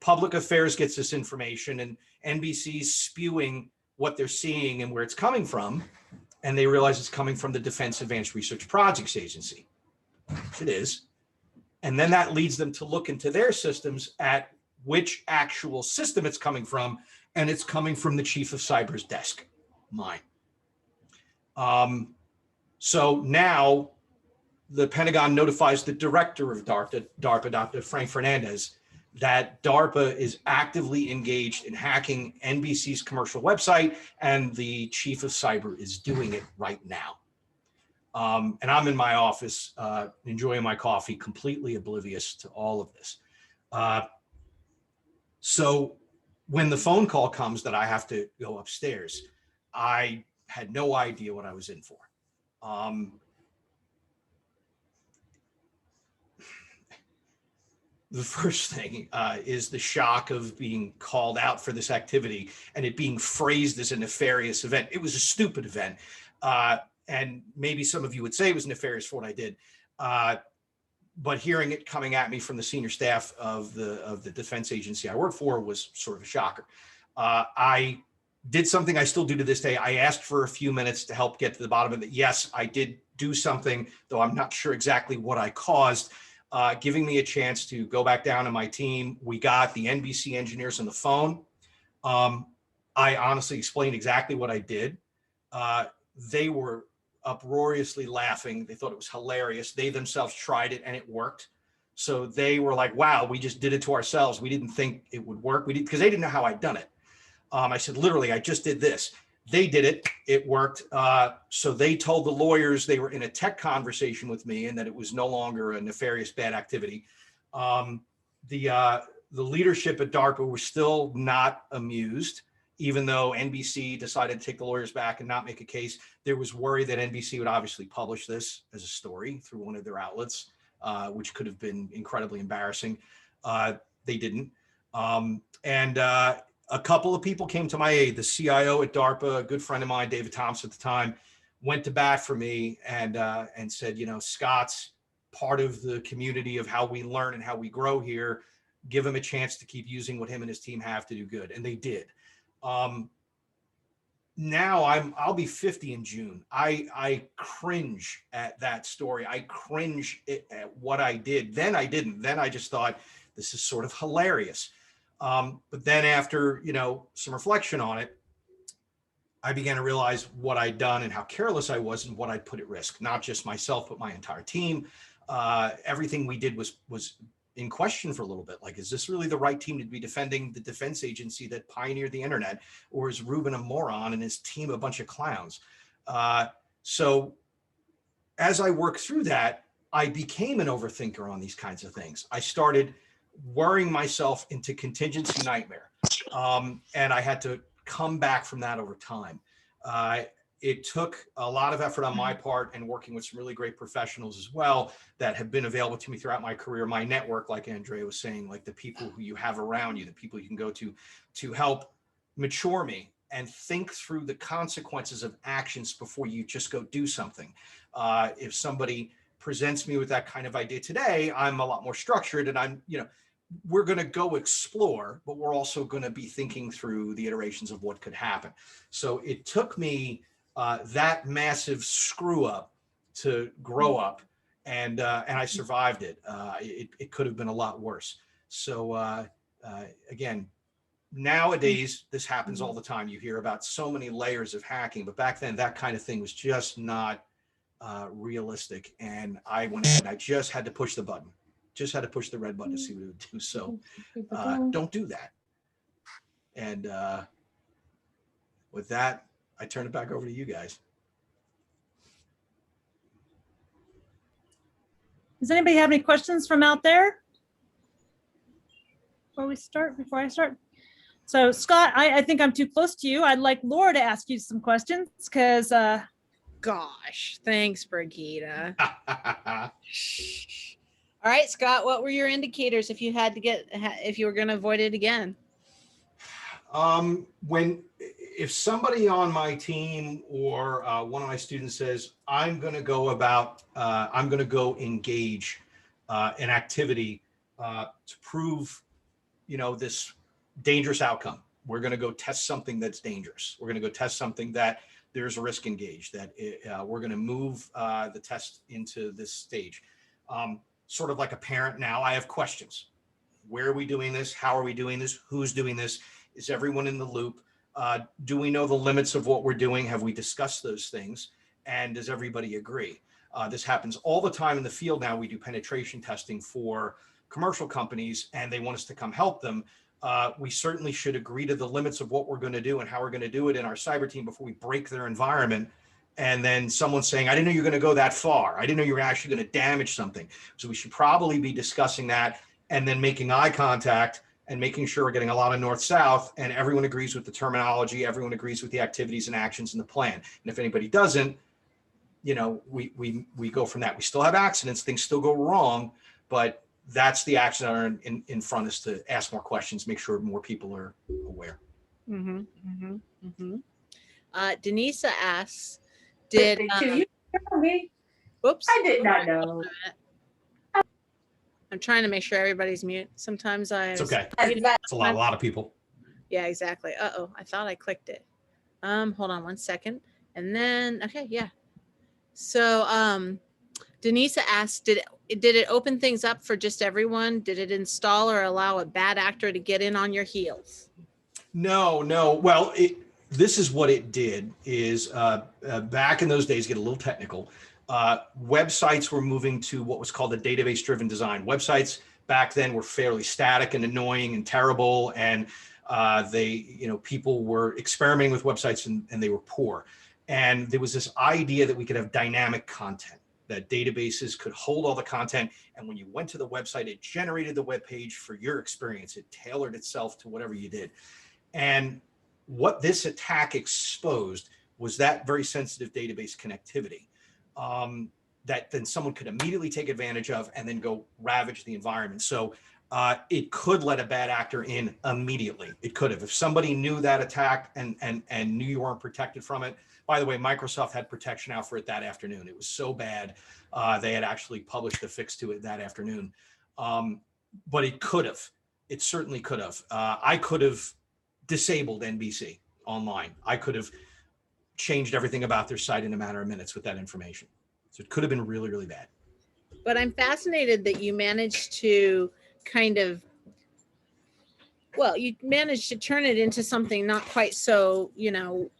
Public affairs gets this information, and NBC's spewing what they're seeing and where it's coming from. And they realize it's coming from the Defense Advanced Research Projects Agency, which it is. And then that leads them to look into their systems at which actual system it's coming from. And it's coming from the Chief of Cyber's desk, mine. So now the Pentagon notifies the director of DARPA, Dr. Frank Fernandez, that DARPA is actively engaged in hacking NBC's commercial website, and the Chief of Cyber is doing it right now. And I'm in my office, enjoying my coffee, completely oblivious to all of this. So when the phone call comes that I have to go upstairs, I had no idea what I was in for. The first thing is the shock of being called out for this activity and it being phrased as a nefarious event. It was a stupid event. And maybe some of you would say it was nefarious for what I did. But hearing it coming at me from the senior staff of the defense agency I work for was sort of a shocker. I did something I still do to this day. I asked for a few minutes to help get to the bottom of it. Yes, I did do something, though I'm not sure exactly what I caused. Giving me a chance to go back down to my team. We got the NBC engineers on the phone. I honestly explained exactly what I did. They were uproariously laughing. They thought it was hilarious. They themselves tried it and it worked. So they were like, wow, we just did it to ourselves. We didn't think it would work. We did, because they didn't know how I'd done it. I said, literally, I just did this. They did it. It worked. So they told the lawyers they were in a tech conversation with me and that it was no longer a nefarious bad activity. The leadership at DARPA were still not amused, even though NBC decided to take the lawyers back and not make a case. There was worry that NBC would obviously publish this as a story through one of their outlets, which could have been incredibly embarrassing. They didn't. A couple of people came to my aid. The CIO at DARPA, a good friend of mine, David Thompson at the time, went to bat for me and said, you know, Scott's part of the community of how we learn and how we grow here. Give him a chance to keep using what him and his team have to do good. And they did. Now I'll be 50 in June. I cringe at that story. I cringe at what I did. Then I didn't. Then I just thought, this is sort of hilarious. But then after, you know, some reflection on it, I began to realize what I'd done and how careless I was and what I'd put at risk, not just myself, but my entire team. Everything we did was in question for a little bit. Like, is this really the right team to be defending the defense agency that pioneered the internet? Or is Rubin a moron and his team a bunch of clowns? So as I worked through that, I became an overthinker on these kinds of things. I started worrying myself into contingency nightmare. And I had to come back from that over time. It took a lot of effort on my part and working with some really great professionals as well that have been available to me throughout my career, my network, like Andrea was saying, like the people who you have around you, the people you can go to help mature me and think through the consequences of actions before you just go do something. If somebody presents me with that kind of idea today, I'm a lot more structured and I'm, we're going to go explore, but we're also going to be thinking through the iterations of what could happen. So it took me that massive screw up to grow up, and I survived it. It could have been a lot worse. So again, nowadays this happens all the time. You hear about so many layers of hacking, but back then that kind of thing was just not realistic. And I went ahead, I just had to push the button. Just had to push the red button to see what it would do. So don't do that. And with that, I turn it back over to you guys. Does anybody have any questions from out there? Before I start? So Scott, I think I'm too close to you. I'd like Laura to ask you some questions because Gosh, thanks, Brigida. All right, Scott, what were your indicators if you were going to avoid it again? If somebody on my team or one of my students says, I'm going to go engage an activity to prove, this dangerous outcome. We're going to go test something that's dangerous. We're going to go test something that there's a risk engaged, that we're going to move the test into this stage. Sort of like a parent now, I have questions. Where are we doing this? How are we doing this? Who's doing this? Is everyone in the loop? Do we know the limits of what we're doing? Have we discussed those things? And does everybody agree? This happens all the time in the field now. We do penetration testing for commercial companies and they want us to come help them. We certainly should agree to the limits of what we're going to do and how we're going to do it in our cyber team before we break their environment. And then someone's saying, I didn't know you were going to go that far. I didn't know you were actually going to damage something. So we should probably be discussing that and then making eye contact and making sure we're getting a lot of north-south and everyone agrees with the terminology, everyone agrees with the activities and actions in the plan. And if anybody doesn't, we go from that. We still have accidents, things still go wrong, but that's the action that are in front of us to ask more questions, make sure more people are aware. Denisa asks, did you tell me? Whoops. I did not know. I'm trying to make sure everybody's mute. Sometimes It's okay. That- It's a lot of people. Yeah, exactly. Uh-oh, I thought I clicked it. Hold on one second. And then, okay, yeah. So Denisa asked, did it open things up for just everyone? Did it install or allow a bad actor to get in on your heels? No. Well, this is what it did is back in those days, get a little technical, websites were moving to what was called a database-driven design. Websites back then were fairly static and annoying and terrible, and people were experimenting with websites and they were poor. And there was this idea that we could have dynamic content, that databases could hold all the content, and when you went to the website, it generated the web page for your experience. It tailored itself to whatever you did. And what this attack exposed was that very sensitive database connectivity that then someone could immediately take advantage of and then go ravage the environment. So it could let a bad actor in immediately. It could have. If somebody knew that attack and knew you weren't protected from it. By the way, Microsoft had protection out for it that afternoon. It was so bad. They had actually published a fix to it that afternoon. But it could have. It certainly could have. I could have disabled NBC online. I could have changed everything about their site in a matter of minutes with that information. So it could have been really, really bad. But I'm fascinated that you managed to you managed to turn it into something not quite so,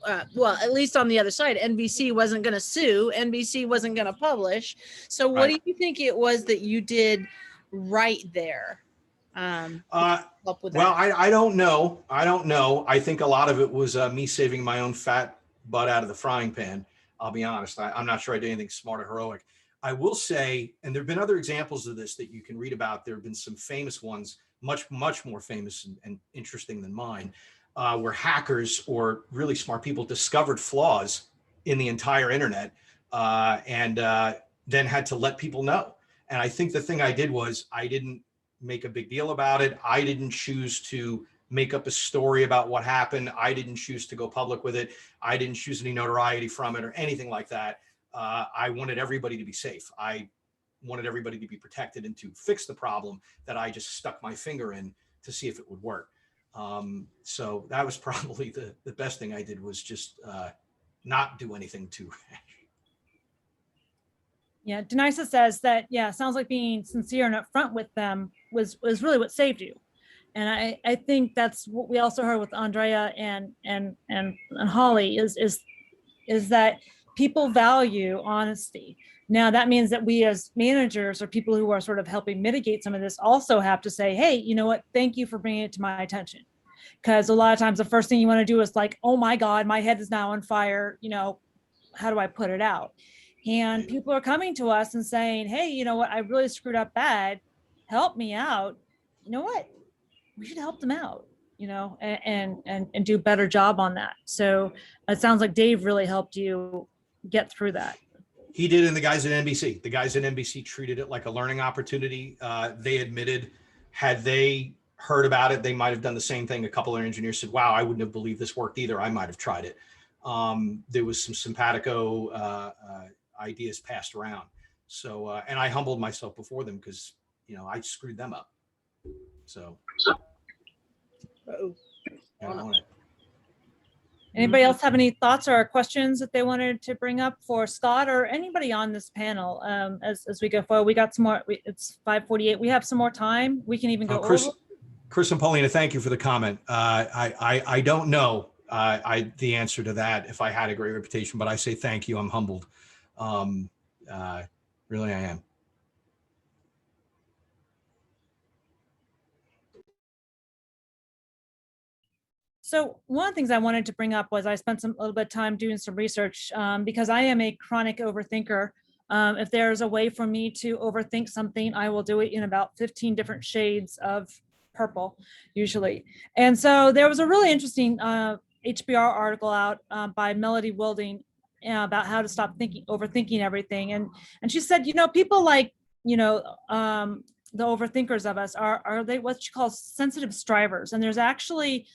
at least on the other side, NBC wasn't going to sue, NBC wasn't going to publish. So what do you think it was that you did right there? I don't know. I think a lot of it was me saving my own fat butt out of the frying pan. I'll be honest. I'm not sure I did anything smart or heroic. I will say, and there have been other examples of this that you can read about. There have been some famous ones, much more famous and interesting than mine, where hackers or really smart people discovered flaws in the entire internet and then had to let people know. And I think the thing I did was I didn't make a big deal about it. I didn't choose to make up a story about what happened. I didn't choose to go public with it. I didn't choose any notoriety from it or anything like that. I wanted everybody to be safe. I wanted everybody to be protected and to fix the problem that I just stuck my finger in to see if it would work. So that was probably the best thing I did, was just not do anything too rash. Yeah, Denisa says that, yeah, sounds like being sincere and upfront with them was really what saved you. And I think that's what we also heard with Andrea and Holly is that people value honesty. Now that means that we as managers or people who are sort of helping mitigate some of this also have to say, hey, you know what, thank you for bringing it to my attention. Because a lot of times the first thing you want to do is like, oh my God, my head is now on fire. You know, how do I put it out? And people are coming to us and saying, hey, you know what, I really screwed up bad. Help me out. You know what? We should help them out, you know, and do a better job on that. So it sounds like Dave really helped you get through that. He did, and the guys at NBC. The guys at NBC treated it like a learning opportunity. They admitted, had they heard about it, they might have done the same thing. A couple of engineers said, wow, I wouldn't have believed this worked either. I might have tried it. There was some simpatico ideas passed around. So, and I humbled myself before them because, you know, I screwed them up. So, I own it. Anybody else have any thoughts or questions that they wanted to bring up for Scott or anybody on this panel as we go forward? We got some more, it's 5:48. We have some more time. We can even go over. Chris and Paulina, thank you for the comment. I don't know the answer to that if I had a great reputation, but I say thank you. I'm humbled. Really, I am. So one of the things I wanted to bring up was I spent a little bit of time doing some research because I am a chronic overthinker. If there's a way for me to overthink something, I will do it in about 15 different shades of purple, usually. And so there was a really interesting HBR article out by Melody Wilding about how to stop overthinking everything. And she said, you know, people like, you know, the overthinkers of us are they what she calls sensitive strivers. And there's actually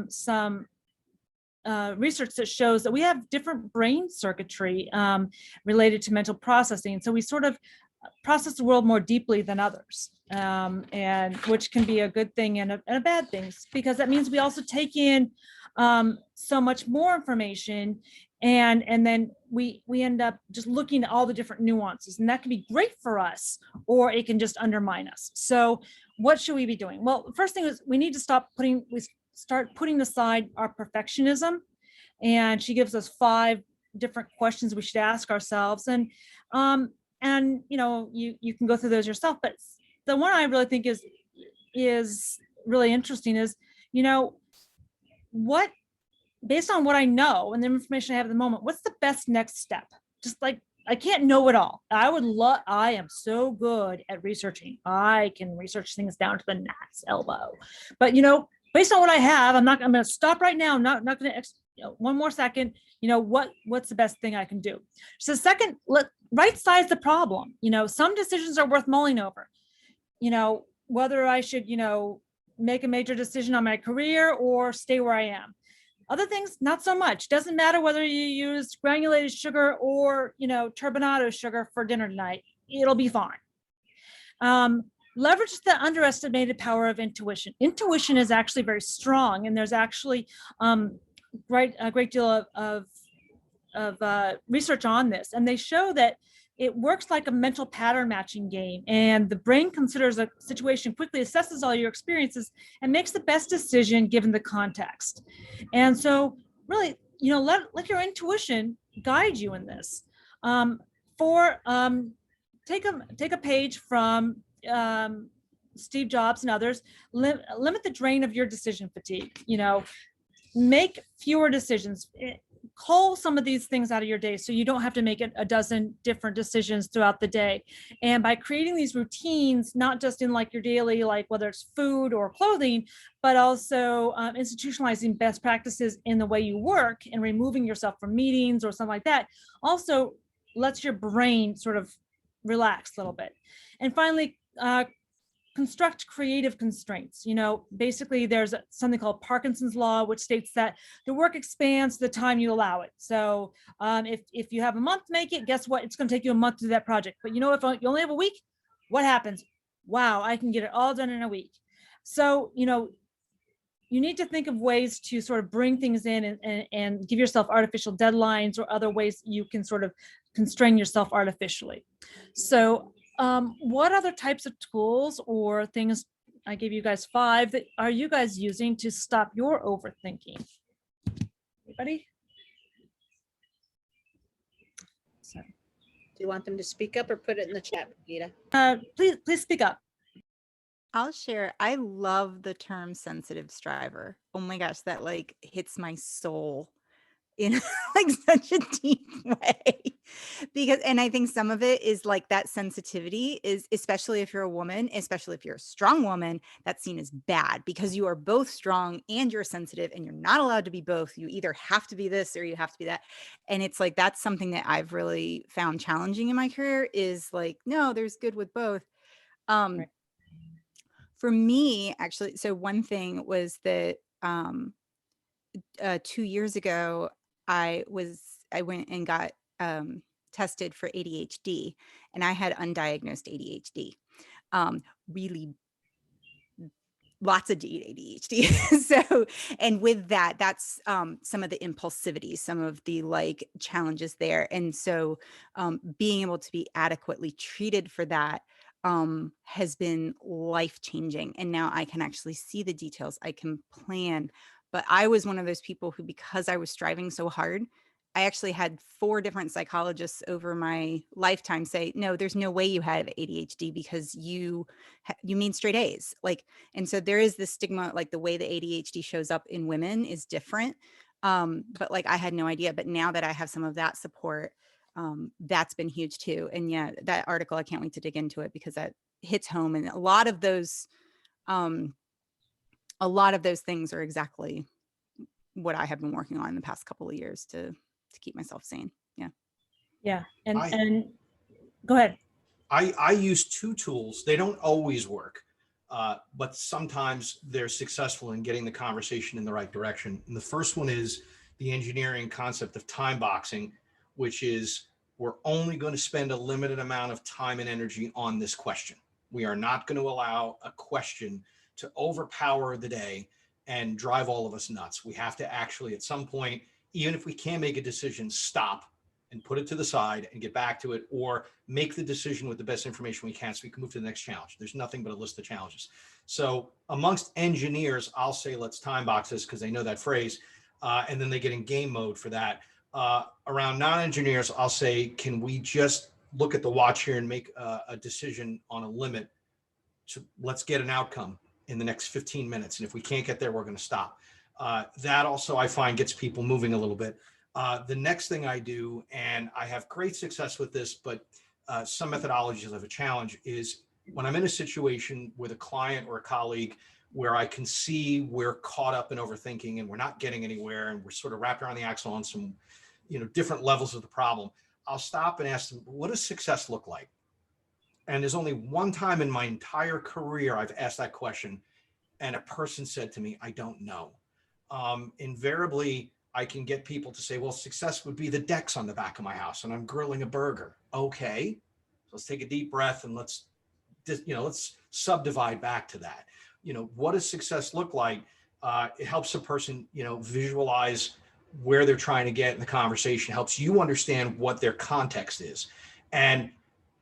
some research that shows that we have different brain circuitry related to mental processing. So we sort of process the world more deeply than others, and which can be a good thing and a bad thing, because that means we also take in so much more information, and then we end up just looking at all the different nuances, and that can be great for us, or it can just undermine us. So what should we be doing? Well, the first thing is we need to start putting aside our perfectionism. And she gives us 5 different questions we should ask ourselves. And you know, you can go through those yourself, but the one I really think is really interesting is, you know, what, based on what I know and the information I have at the moment, what's the best next step? Just like, I can't know it all. I am so good at researching. I can research things down to the gnat's elbow, but you know, based on what I have, I'm going to stop right now. I'm not going to, you know, one more second, you know, what's the best thing I can do? So second, right size the problem. You know, some decisions are worth mulling over, you know, whether I should, you know, make a major decision on my career or stay where I am. Other things, not so much. Doesn't matter whether you use granulated sugar or, you know, turbinado sugar for dinner tonight. It'll be fine. Leverage the underestimated power of intuition. Intuition is actually very strong, and there's actually a great deal of research on this, and they show that it works like a mental pattern matching game, and the brain considers a situation, quickly assesses all your experiences, and makes the best decision given the context. And so really, you know, let your intuition guide you in this. Take a page from Steve Jobs and others. Limit the drain of your decision fatigue. You know, make fewer decisions. cull some of these things out of your day so you don't have to make it a dozen different decisions throughout the day. And by creating these routines, not just in like your daily, like whether it's food or clothing, but also institutionalizing best practices in the way you work and removing yourself from meetings or something like that, also lets your brain sort of relax a little bit. And finally, construct creative constraints. You know, basically there's something called Parkinson's law, which states that the work expands the time you allow it. So if you have a month to make it, guess what? It's going to take you a month to do that project. But you know, if you only have a week, what happens? Wow, I can get it all done in a week. So, you know, you need to think of ways to sort of bring things in and give yourself artificial deadlines or other ways you can sort of constrain yourself artificially. So what other types of tools or things, I gave you guys 5, that are you guys using to stop your overthinking? Anybody? So, Do you want them to speak up or put it in the chat, Brigida? please speak up. I'll share. I love the term sensitive striver. Oh my gosh, that like hits my soul in like such a deep way. Because, and I think some of it is like that sensitivity is, especially if you're a woman, especially if you're a strong woman, that's seen as bad because you are both strong and you're sensitive and you're not allowed to be both. You either have to be this or you have to be that. And it's like, that's something that I've really found challenging in my career is like, no, there's good with both. Right. For me, actually, so one thing was that 2 years ago, I went and got tested for ADHD, and I had undiagnosed ADHD. Really lots of ADHD. So, and with that, that's some of the impulsivity, some of the like challenges there. And so being able to be adequately treated for that has been life-changing. And now I can actually see the details, I can plan. But I was one of those people who, because I was striving so hard, I actually had 4 different psychologists over my lifetime say, no, there's no way you have ADHD because you mean straight A's. Like, and so there is this stigma, like the way the ADHD shows up in women is different. But like, I had no idea, but now that I have some of that support, that's been huge too. And yeah, that article, I can't wait to dig into it because that hits home. And a lot of those things are exactly what I have been working on in the past couple of years to keep myself sane. Yeah. Yeah. And go ahead. I use 2 tools. They don't always work, but sometimes they're successful in getting the conversation in the right direction. And the first one is the engineering concept of time boxing, which is we're only going to spend a limited amount of time and energy on this question. We are not going to allow a question to overpower the day and drive all of us nuts. We have to actually, at some point, even if we can't make a decision, stop and put it to the side and get back to it, or make the decision with the best information we can so we can move to the next challenge. There's nothing but a list of challenges. So amongst engineers, I'll say, let's time box this because they know that phrase. And then they get in game mode for that. Around non-engineers, I'll say, can we just look at the watch here and make a decision on a limit to let's get an outcome in the next 15 minutes. And if we can't get there, we're going to stop. That also, I find, gets people moving a little bit. The next thing I do, and I have great success with this, but some methodologies have a challenge, is when I'm in a situation with a client or a colleague where I can see we're caught up in overthinking and we're not getting anywhere and we're sort of wrapped around the axle on some, different levels of the problem, I'll stop and ask them, what does success look like? And there's only one time in my entire career I've asked that question, and a person said to me, I don't know. Invariably, I can get people to say, well, success would be the decks on the back of my house and I'm grilling a burger. Okay, so let's take a deep breath and let's subdivide back to that. What does success look like? It helps a person, visualize where they're trying to get in the conversation, helps you understand what their context is. And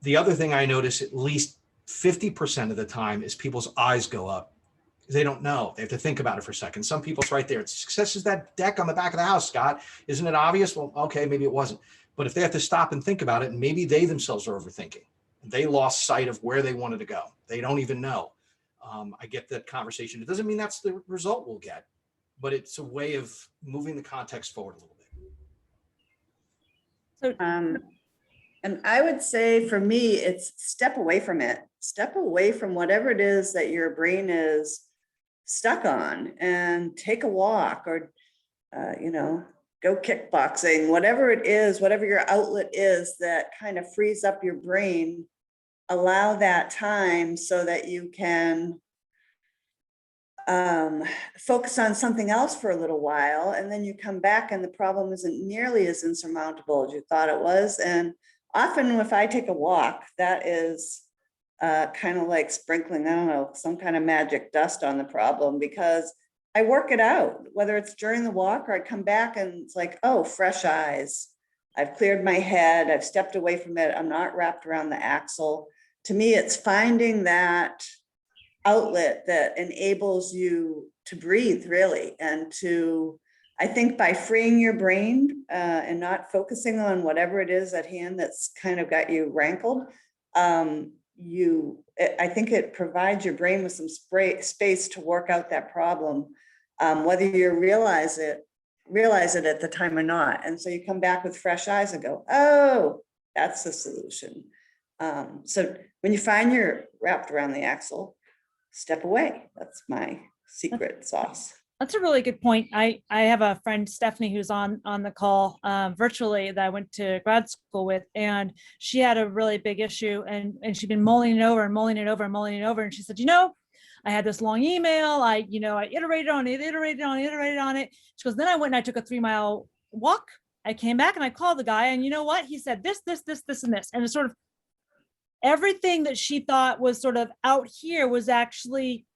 the other thing I notice at least 50% of the time is people's eyes go up. They don't know. They have to think about it for a second. Some people, it's right there. Success is that deck on the back of the house, Scott. Isn't it obvious? Well, okay, maybe it wasn't. But if they have to stop and think about it, maybe they themselves are overthinking. They lost sight of where they wanted to go. They don't even know. I get that conversation. It doesn't mean that's the result we'll get, but it's a way of moving the context forward a little bit. So And I would say for me, it's step away from it. Step away from whatever it is that your brain is stuck on and take a walk or, go kickboxing, whatever it is, whatever your outlet is that kind of frees up your brain. Allow that time so that you can focus on something else for a little while, and then you come back and the problem isn't nearly as insurmountable as you thought it was. And often if I take a walk, that is kind of like sprinkling, I don't know, some kind of magic dust on the problem, because I work it out, whether it's during the walk or I come back and it's like, oh, fresh eyes. I've cleared my head. I've stepped away from it. I'm not wrapped around the axle. To me, it's finding that outlet that enables you to breathe, really, and to, I think by freeing your brain and not focusing on whatever it is at hand that's kind of got you rankled, I think it provides your brain with some space to work out that problem, whether you realize it at the time or not. And so you come back with fresh eyes and go, oh, that's the solution. So when you find you're wrapped around the axle, step away. That's my secret sauce. that's a really good point. I have a friend, Stephanie, who's on the call virtually that I went to grad school with, and she had a really big issue, and she'd been mulling it over and mulling it over and mulling it over. And she said, I had this long email. I iterated on it. She goes, then I went and I took a 3-mile walk. I came back and I called the guy, and you know what? He said this, and this. And it's sort of everything that she thought was sort of out here was actually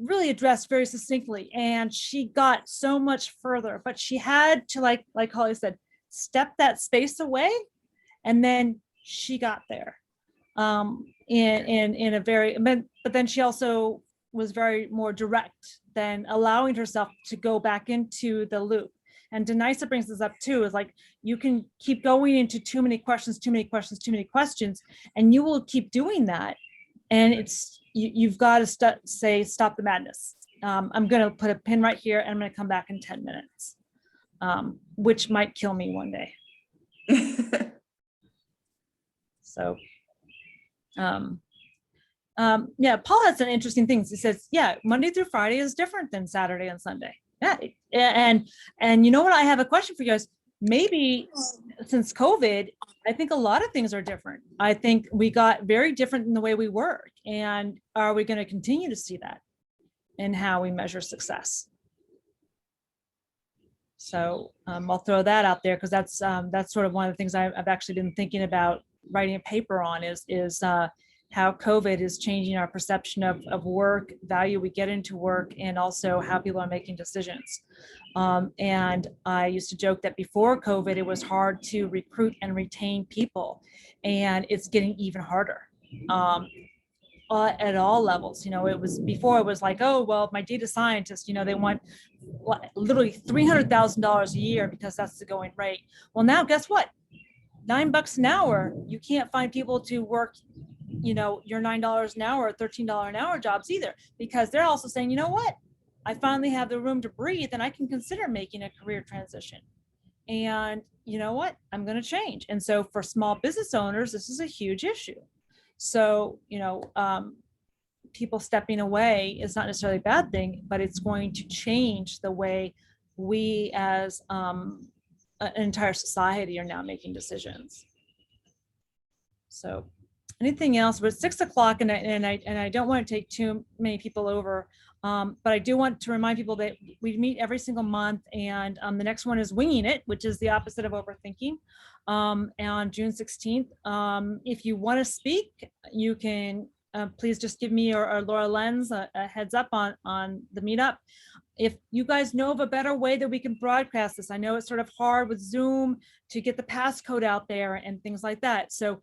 really addressed very succinctly. And she got so much further, but she had to, like Holly said, step that space away. And then she got there in a very, but then she also was very more direct than allowing herself to go back into the loop. And Denisa brings this up too, is like, you can keep going into too many questions, and you will keep doing that. And you've got to stop the madness. I'm going to put a pin right here and I'm going to come back in 10 minutes, which might kill me one day. So, yeah, Paul has some interesting things. He says, yeah, Monday through Friday is different than Saturday and Sunday. Yeah. And you know what? I have a question for you guys. Maybe since COVID, I think a lot of things are different. I think we got very different in the way we work. And are we going to continue to see that in how we measure success? So I'll throw that out there, because that's sort of one of the things I've actually been thinking about writing a paper on is how COVID is changing our perception of work, value we get into work, and also how people are making decisions. And I used to joke that before COVID, it was hard to recruit and retain people, and it's getting even harder at all levels. It was like, oh, well, my data scientists, they want literally $300,000 a year because that's the going rate. Well, now guess what? $9 an hour, you can't find people to work your $9 an hour or $13 an hour jobs either, because they're also saying, you know what, I finally have the room to breathe and I can consider making a career transition. And you know what, I'm going to change. And so for small business owners, this is a huge issue. So, people stepping away is not necessarily a bad thing, but it's going to change the way we as an entire society are now making decisions. So anything else? But it's 6 o'clock, and I don't want to take too many people over, but I do want to remind people that we meet every single month, and the next one is Winging It, which is the opposite of overthinking, on June 16th. If you want to speak, you can please just give me or Laura Lenz a heads up on the meetup. If you guys know of a better way that we can broadcast this, I know it's sort of hard with Zoom to get the passcode out there and things like that. So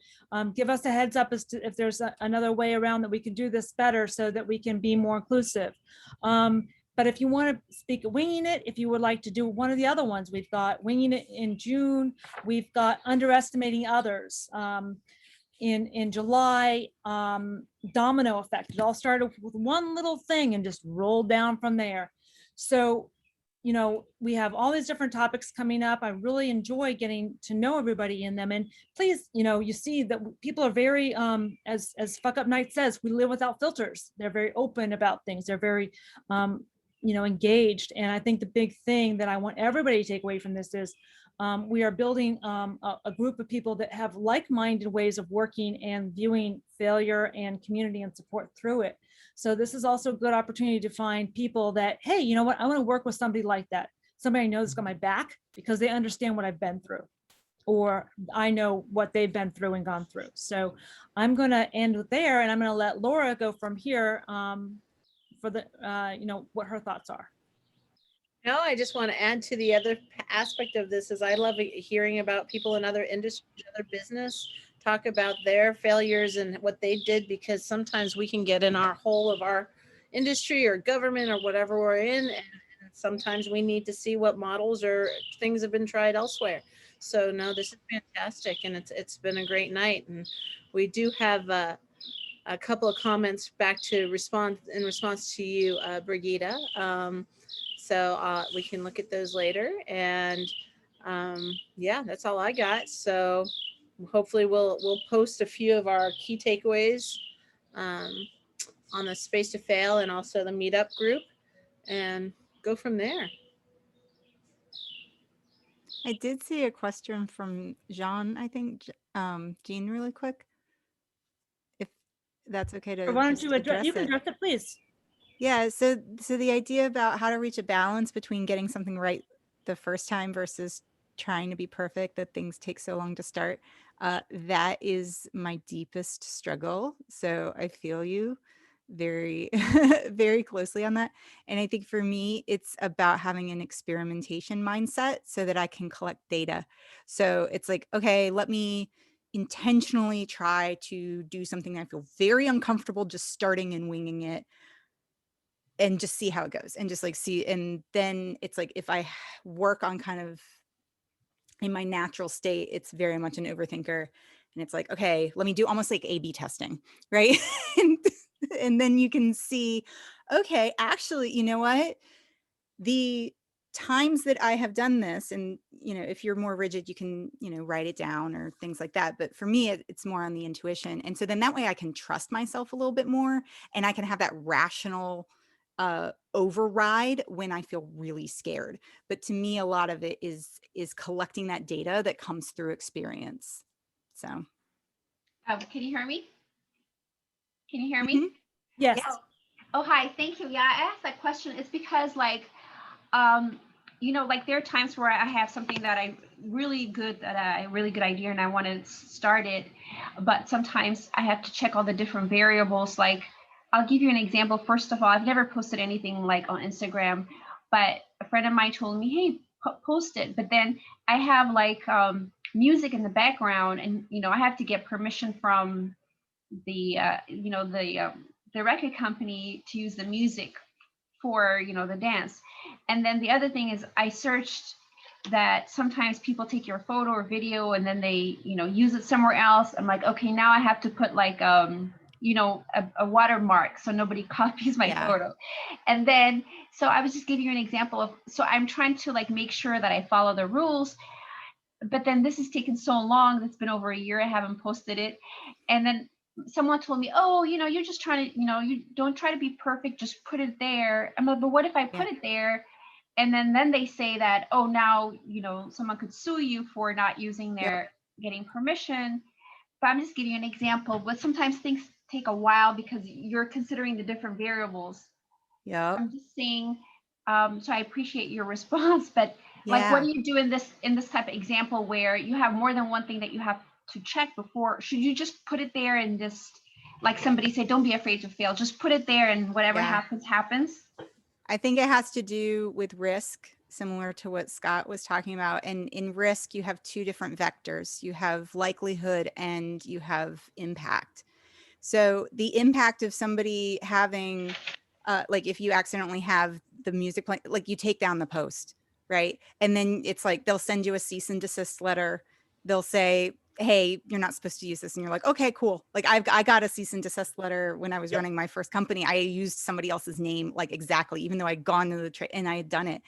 give us a heads up as to if there's another way around that we can do this better so that we can be more inclusive. But if you want to speak Winging It, if you would like to do one of the other ones, we've got Winging It in June. We've got Underestimating Others. In July, Domino Effect. It all started with one little thing and just rolled down from there. So, you know, we have all these different topics coming up. I really enjoy getting to know everybody in them. And please, you know, you see that people are very, as Fuck Up Night says, we live without filters. They're very open about things. They're very, you know, engaged. And I think the big thing that I want everybody to take away from this is we are building a group of people that have like-minded ways of working and viewing failure and community and support through it. So this is also a good opportunity to find people that, hey, you know what, I want to work with somebody like that. Somebody I know that's got my back because they understand what I've been through, or I know what they've been through and gone through. So I'm going to end there, and I'm going to let Laura go from here for the, you know, what her thoughts are. No, I just want to add to the other aspect of this is I love hearing about people in other industries, other business, talk about their failures and what they did, because sometimes we can get in our hole of our industry or government or whatever we're in, and sometimes we need to see what models or things have been tried elsewhere. So no, this is fantastic, and it's been a great night. And we do have a couple of comments back to respond in response to you, Brigida. So we can look at those later. And yeah, that's all I got. So hopefully we'll post a few of our key takeaways on the Space to Fail and also the meetup group, and go from there. I did see a question from Jean, I think, Jean, really quick, if that's okay to Why don't just you address, you can it. address it, please. Yeah, so the idea about how to reach a balance between getting something right the first time versus trying to be perfect, that things take so long to start, that is my deepest struggle. So I feel you very, very closely on that. And I think for me, it's about having an experimentation mindset so that I can collect data. So it's like, okay, let me intentionally try to do something I feel very uncomfortable just starting and winging it, and just see how it goes, and just like see. And then it's like, if I work on kind of in my natural state, it's very much an overthinker. And it's like, okay, let me do almost like A/B testing, right? and then you can see, okay, actually, you know what? The times that I have done this, and, you know, if you're more rigid, you can, you know, write it down or things like that. But for me, it's more on the intuition. And so then that way I can trust myself a little bit more, and I can have that rational override when I feel really scared. But to me, a lot of it is collecting that data that comes through experience. So can you hear me? Can you hear Mhm. me? Yes. Yeah. Oh, hi. Thank you. Yeah, I asked that question. It's because, like, you know, like, there are times where I have something that I really good idea and I want to start it, but sometimes I have to check all the different variables. Like, I'll give you an example. First of all, I've never posted anything like on Instagram, but a friend of mine told me, hey, post it. But then I have like music in the background, and, you know, I have to get permission from the you know, the record company to use the music for, you know, the dance. And then the other thing is, I searched that sometimes people take your photo or video and then they, you know, use it somewhere else. I'm like, okay, now I have to put like you know, a watermark so nobody copies my photo. And then, so I was just giving you an example of, so I'm trying to like make sure that I follow the rules, but then this has taken so long. It's been over a year. I haven't posted it. And then someone told me, oh, you know, you're just trying to, you know, you don't try to be perfect, just put it there. I'm like, but what if I put it there? And then they say that, oh, now, you know, someone could sue you for not using their, getting permission. But I'm just giving you an example. But sometimes things take a while because you're considering the different variables. Yeah. I'm just saying, so I appreciate your response, but like, what do you do in this type of example where you have more than one thing that you have to check before? Should you just put it there and just, like somebody said, don't be afraid to fail, just put it there and whatever happens, happens? I think it has to do with risk, similar to what Scott was talking about. And in risk, you have two different vectors. You have likelihood and you have impact. So the impact of somebody having, like, if you accidentally have the music playing, like, you take down the post, right? And then it's like, they'll send you a cease and desist letter. They'll say, hey, you're not supposed to use this. And you're like, okay, cool. Like I got a cease and desist letter when I was Yep. running my first company. I used somebody else's name, like exactly, even though I'd gone to the trade and I had done it.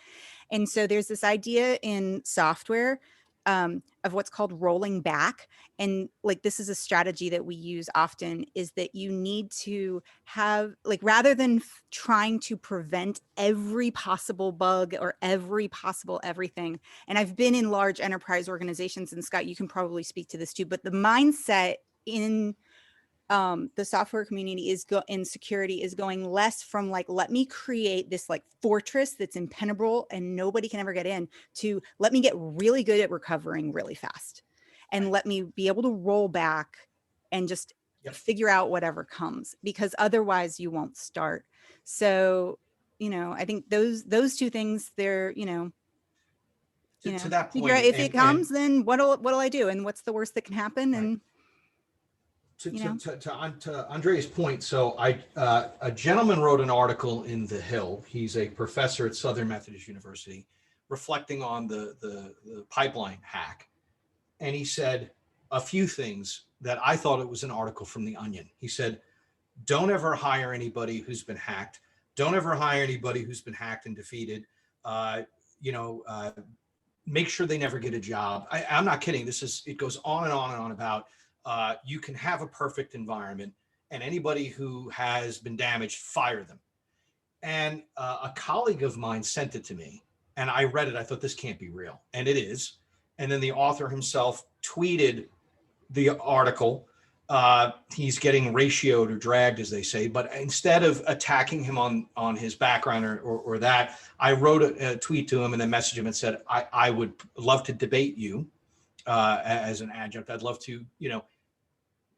And so there's this idea in software of what's called rolling back. And like, this is a strategy that we use often, is that you need to have, like, rather than trying to prevent every possible bug or every possible everything. And I've been in large enterprise organizations, and Scott, you can probably speak to this too, but the mindset in the software community in security is going less from like, let me create this like fortress that's impenetrable and nobody can ever get in, to let me get really good at recovering really fast, and let me be able to roll back and just figure out whatever comes, because otherwise you won't start. So, I think those two things, they're, To that figure point, out if it comes, then what'll I do, and what's the worst that can happen? Right. And to Andrea's point, so a gentleman wrote an article in The Hill. He's a professor at Southern Methodist University, reflecting on the pipeline hack. And he said a few things that I thought it was an article from The Onion. He said, don't ever hire anybody who's been hacked. Don't ever hire anybody who's been hacked and defeated. Make sure they never get a job. I'm not kidding. It goes on and on and on about you can have a perfect environment, and anybody who has been damaged, fire them. And a colleague of mine sent it to me, and I read it. I thought, this can't be real. And it is. And then the author himself tweeted the article. He's getting ratioed or dragged, as they say. But instead of attacking him on his background or that, I wrote a tweet to him and then messaged him and said, I would love to debate you as an adjunct. I'd love to,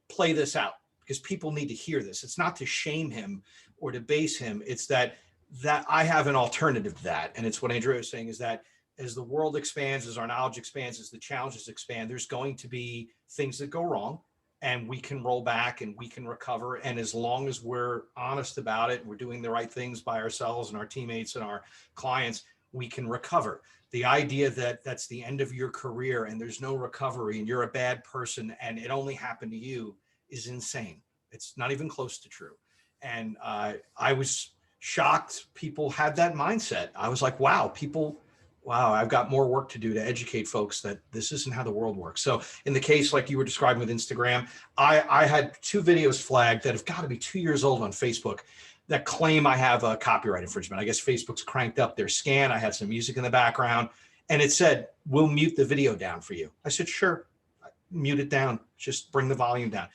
play this out, because people need to hear this. It's not to shame him or debase him. It's that I have an alternative to that. And it's what Andrea was saying, is that as the world expands, as our knowledge expands, as the challenges expand, there's going to be things that go wrong, and we can roll back and we can recover. And as long as we're honest about it, and we're doing the right things by ourselves and our teammates and our clients, we can recover. The idea that that's the end of your career and there's no recovery and you're a bad person and it only happened to you is insane. It's not even close to true. And I was shocked people had that mindset. I was like, wow, I've got more work to do to educate folks that this isn't how the world works. So in the case, like you were describing with Instagram, I had 2 videos flagged that have got to be 2 years old on Facebook that claim I have a copyright infringement. I guess Facebook's cranked up their scan. I had some music in the background, and it said, we'll mute the video down for you. I said, sure, mute it down. Just bring the volume down.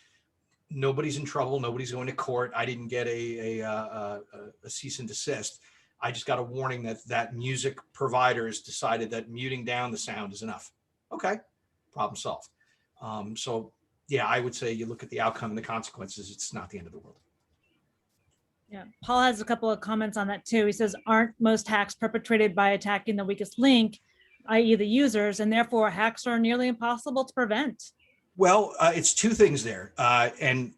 Nobody's in trouble. Nobody's going to court. I didn't get a cease and desist. I just got a warning that music providers decided that muting down the sound is enough. Okay, problem solved. So yeah, I would say you look at the outcome and the consequences, it's not the end of the world. Yeah, Paul has a couple of comments on that too. He says, aren't most hacks perpetrated by attacking the weakest link, i.e. the users, and therefore hacks are nearly impossible to prevent? Well, it's 2 things there. And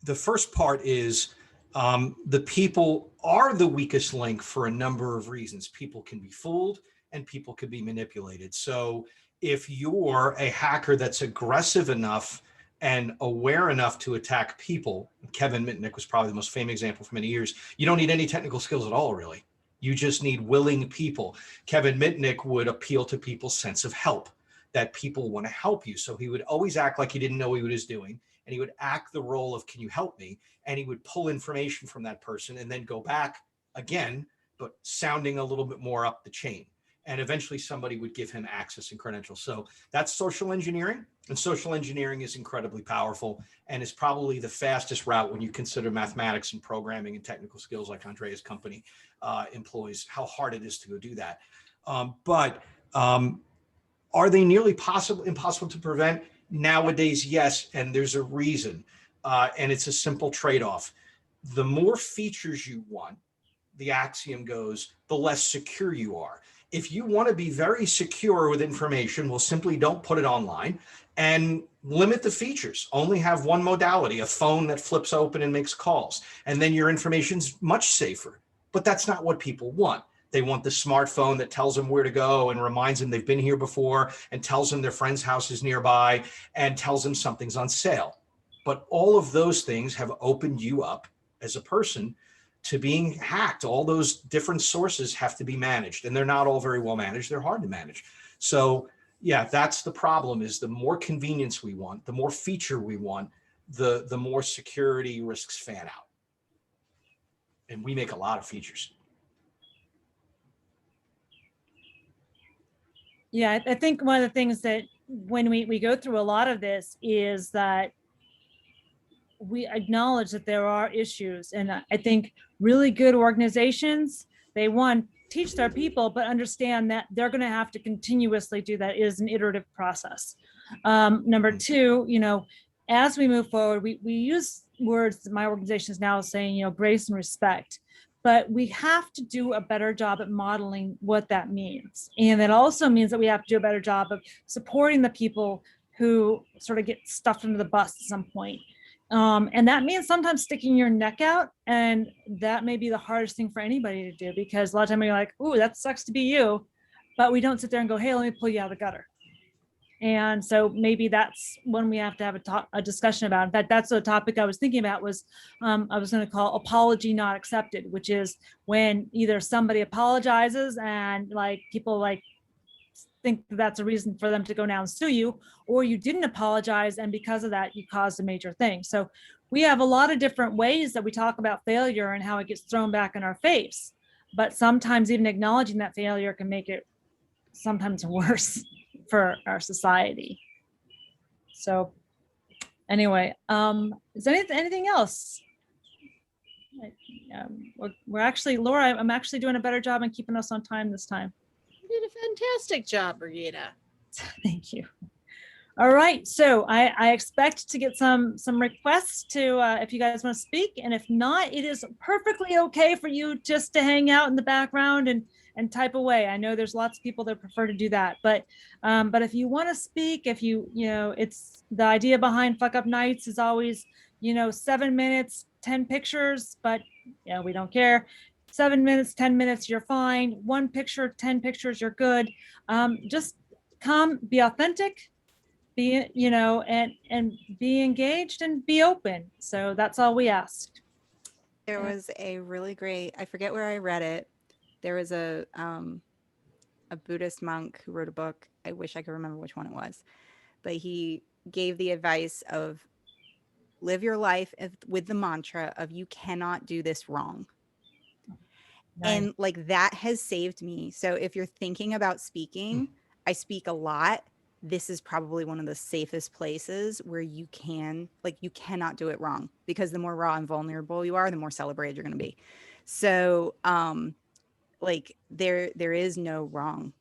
the first part is the people are the weakest link for a number of reasons. People can be fooled and people can be manipulated. So if you're a hacker that's aggressive enough and aware enough to attack people, Kevin Mitnick was probably the most famous example for many years, you don't need any technical skills at all, really. You just need willing people. Kevin Mitnick would appeal to people's sense of help, that people want to help you. So he would always act like he didn't know what he was doing, and he would act the role of, can you help me? And he would pull information from that person and then go back again, but sounding a little bit more up the chain. And eventually somebody would give him access and credentials. So that's social engineering, and social engineering is incredibly powerful and is probably the fastest route when you consider mathematics and programming and technical skills like Andrea's company employs, how hard it is to go do that. But are they nearly impossible to prevent? Nowadays, yes, and there's a reason. And it's a simple trade-off. The more features you want, the axiom goes, the less secure you are. If you want to be very secure with information, well, simply don't put it online and limit the features. Only have one modality, a phone that flips open and makes calls. And then your information's much safer. But that's not what people want. They want the smartphone that tells them where to go and reminds them they've been here before and tells them their friend's house is nearby and tells them something's on sale. But all of those things have opened you up as a person to being hacked. All those different sources have to be managed, and they're not all very well managed. They're hard to manage. So yeah, that's the problem, is the more convenience we want, the more feature we want, the more security risks fan out. And we make a lot of features. Yeah, I think one of the things that when we go through a lot of this is that we acknowledge that there are issues. And I think really good organizations, they want teach their people, but understand that they're going to have to continuously do that. It is an iterative process. Number two, as we move forward, we use words that my organization is now saying, grace and respect, but we have to do a better job at modeling what that means. And that also means that we have to do a better job of supporting the people who sort of get stuffed under the bus at some point. And that means sometimes sticking your neck out, and that may be the hardest thing for anybody to do, because a lot of times you're like, ooh, that sucks to be you, but we don't sit there and go, hey, let me pull you out of the gutter. And so maybe that's when we have to have a discussion about. In fact, that's the topic I was thinking about was, I was going to call apology not accepted, which is when either somebody apologizes and people think that's a reason for them to go now and sue you, or you didn't apologize, and because of that, you caused a major thing. So we have a lot of different ways that we talk about failure and how it gets thrown back in our face. But sometimes even acknowledging that failure can make it sometimes worse for our society. So anyway, is there anything else? We're actually, Laura, I'm actually doing a better job in keeping us on time this time. You did a fantastic job, Brigida. Thank you. All right, so I expect to get some requests to if you guys want to speak, and if not, it is perfectly okay for you just to hang out in the background and type away. I know there's lots of people that prefer to do that, but if you want to speak, if it's the idea behind Fuck Up Nights is always 7 minutes, 10 pictures, but we don't care. 7 minutes, 10 minutes, you're fine. 1 picture, 10 pictures, you're good. Just come, be authentic, be, and be engaged and be open. So that's all we asked. There was a really great, I forget where I read it. There was a Buddhist monk who wrote a book. I wish I could remember which one it was, but he gave the advice of live your life with the mantra of you cannot do this wrong. Nice. And that has saved me. So if you're thinking about speaking, I speak a lot. This is probably one of the safest places where you cannot do it wrong, because the more raw and vulnerable you are, the more celebrated you're going to be. So, there is no wrong.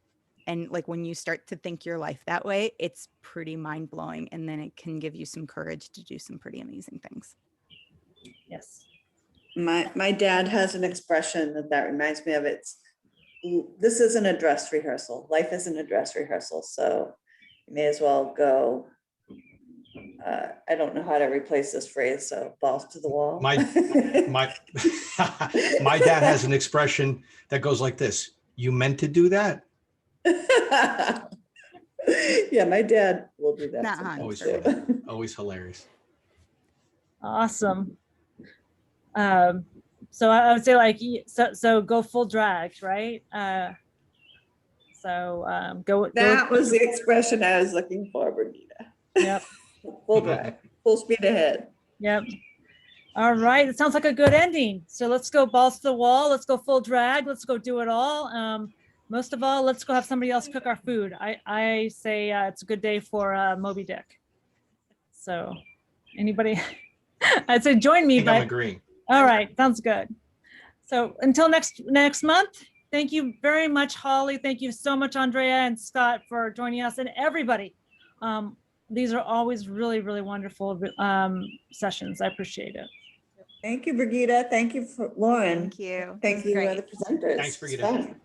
And when you start to think your life that way, it's pretty mind blowing. And then it can give you some courage to do some pretty amazing things. Yes. My dad has an expression that reminds me of it. This isn't a dress rehearsal. Life isn't a dress rehearsal. So you may as well go. I don't know how to replace this phrase. So balls to the wall. My dad has an expression that goes like this: "You meant to do that." Yeah, my dad will do that. Always hilarious. Awesome. So I would say so go full drag, right? Go. That was the expression I was looking for, Brigida. Yep. Full drag, full speed ahead. Yep. All right. It sounds like a good ending. So let's go balls to the wall. Let's go full drag. Let's go do it all. Most of all, let's go have somebody else cook our food. I say it's a good day for Moby Dick. So anybody, I'd say join me. I'm agreeing. All right. Sounds good. So until next month, thank you very much, Holly. Thank you so much, Andrea and Scott, for joining us, and everybody. These are always really, really wonderful sessions. I appreciate it. Thank you, Brigida. Thank you, Lauren. Thank you. Thank you, the presenters. Thanks, Brigida.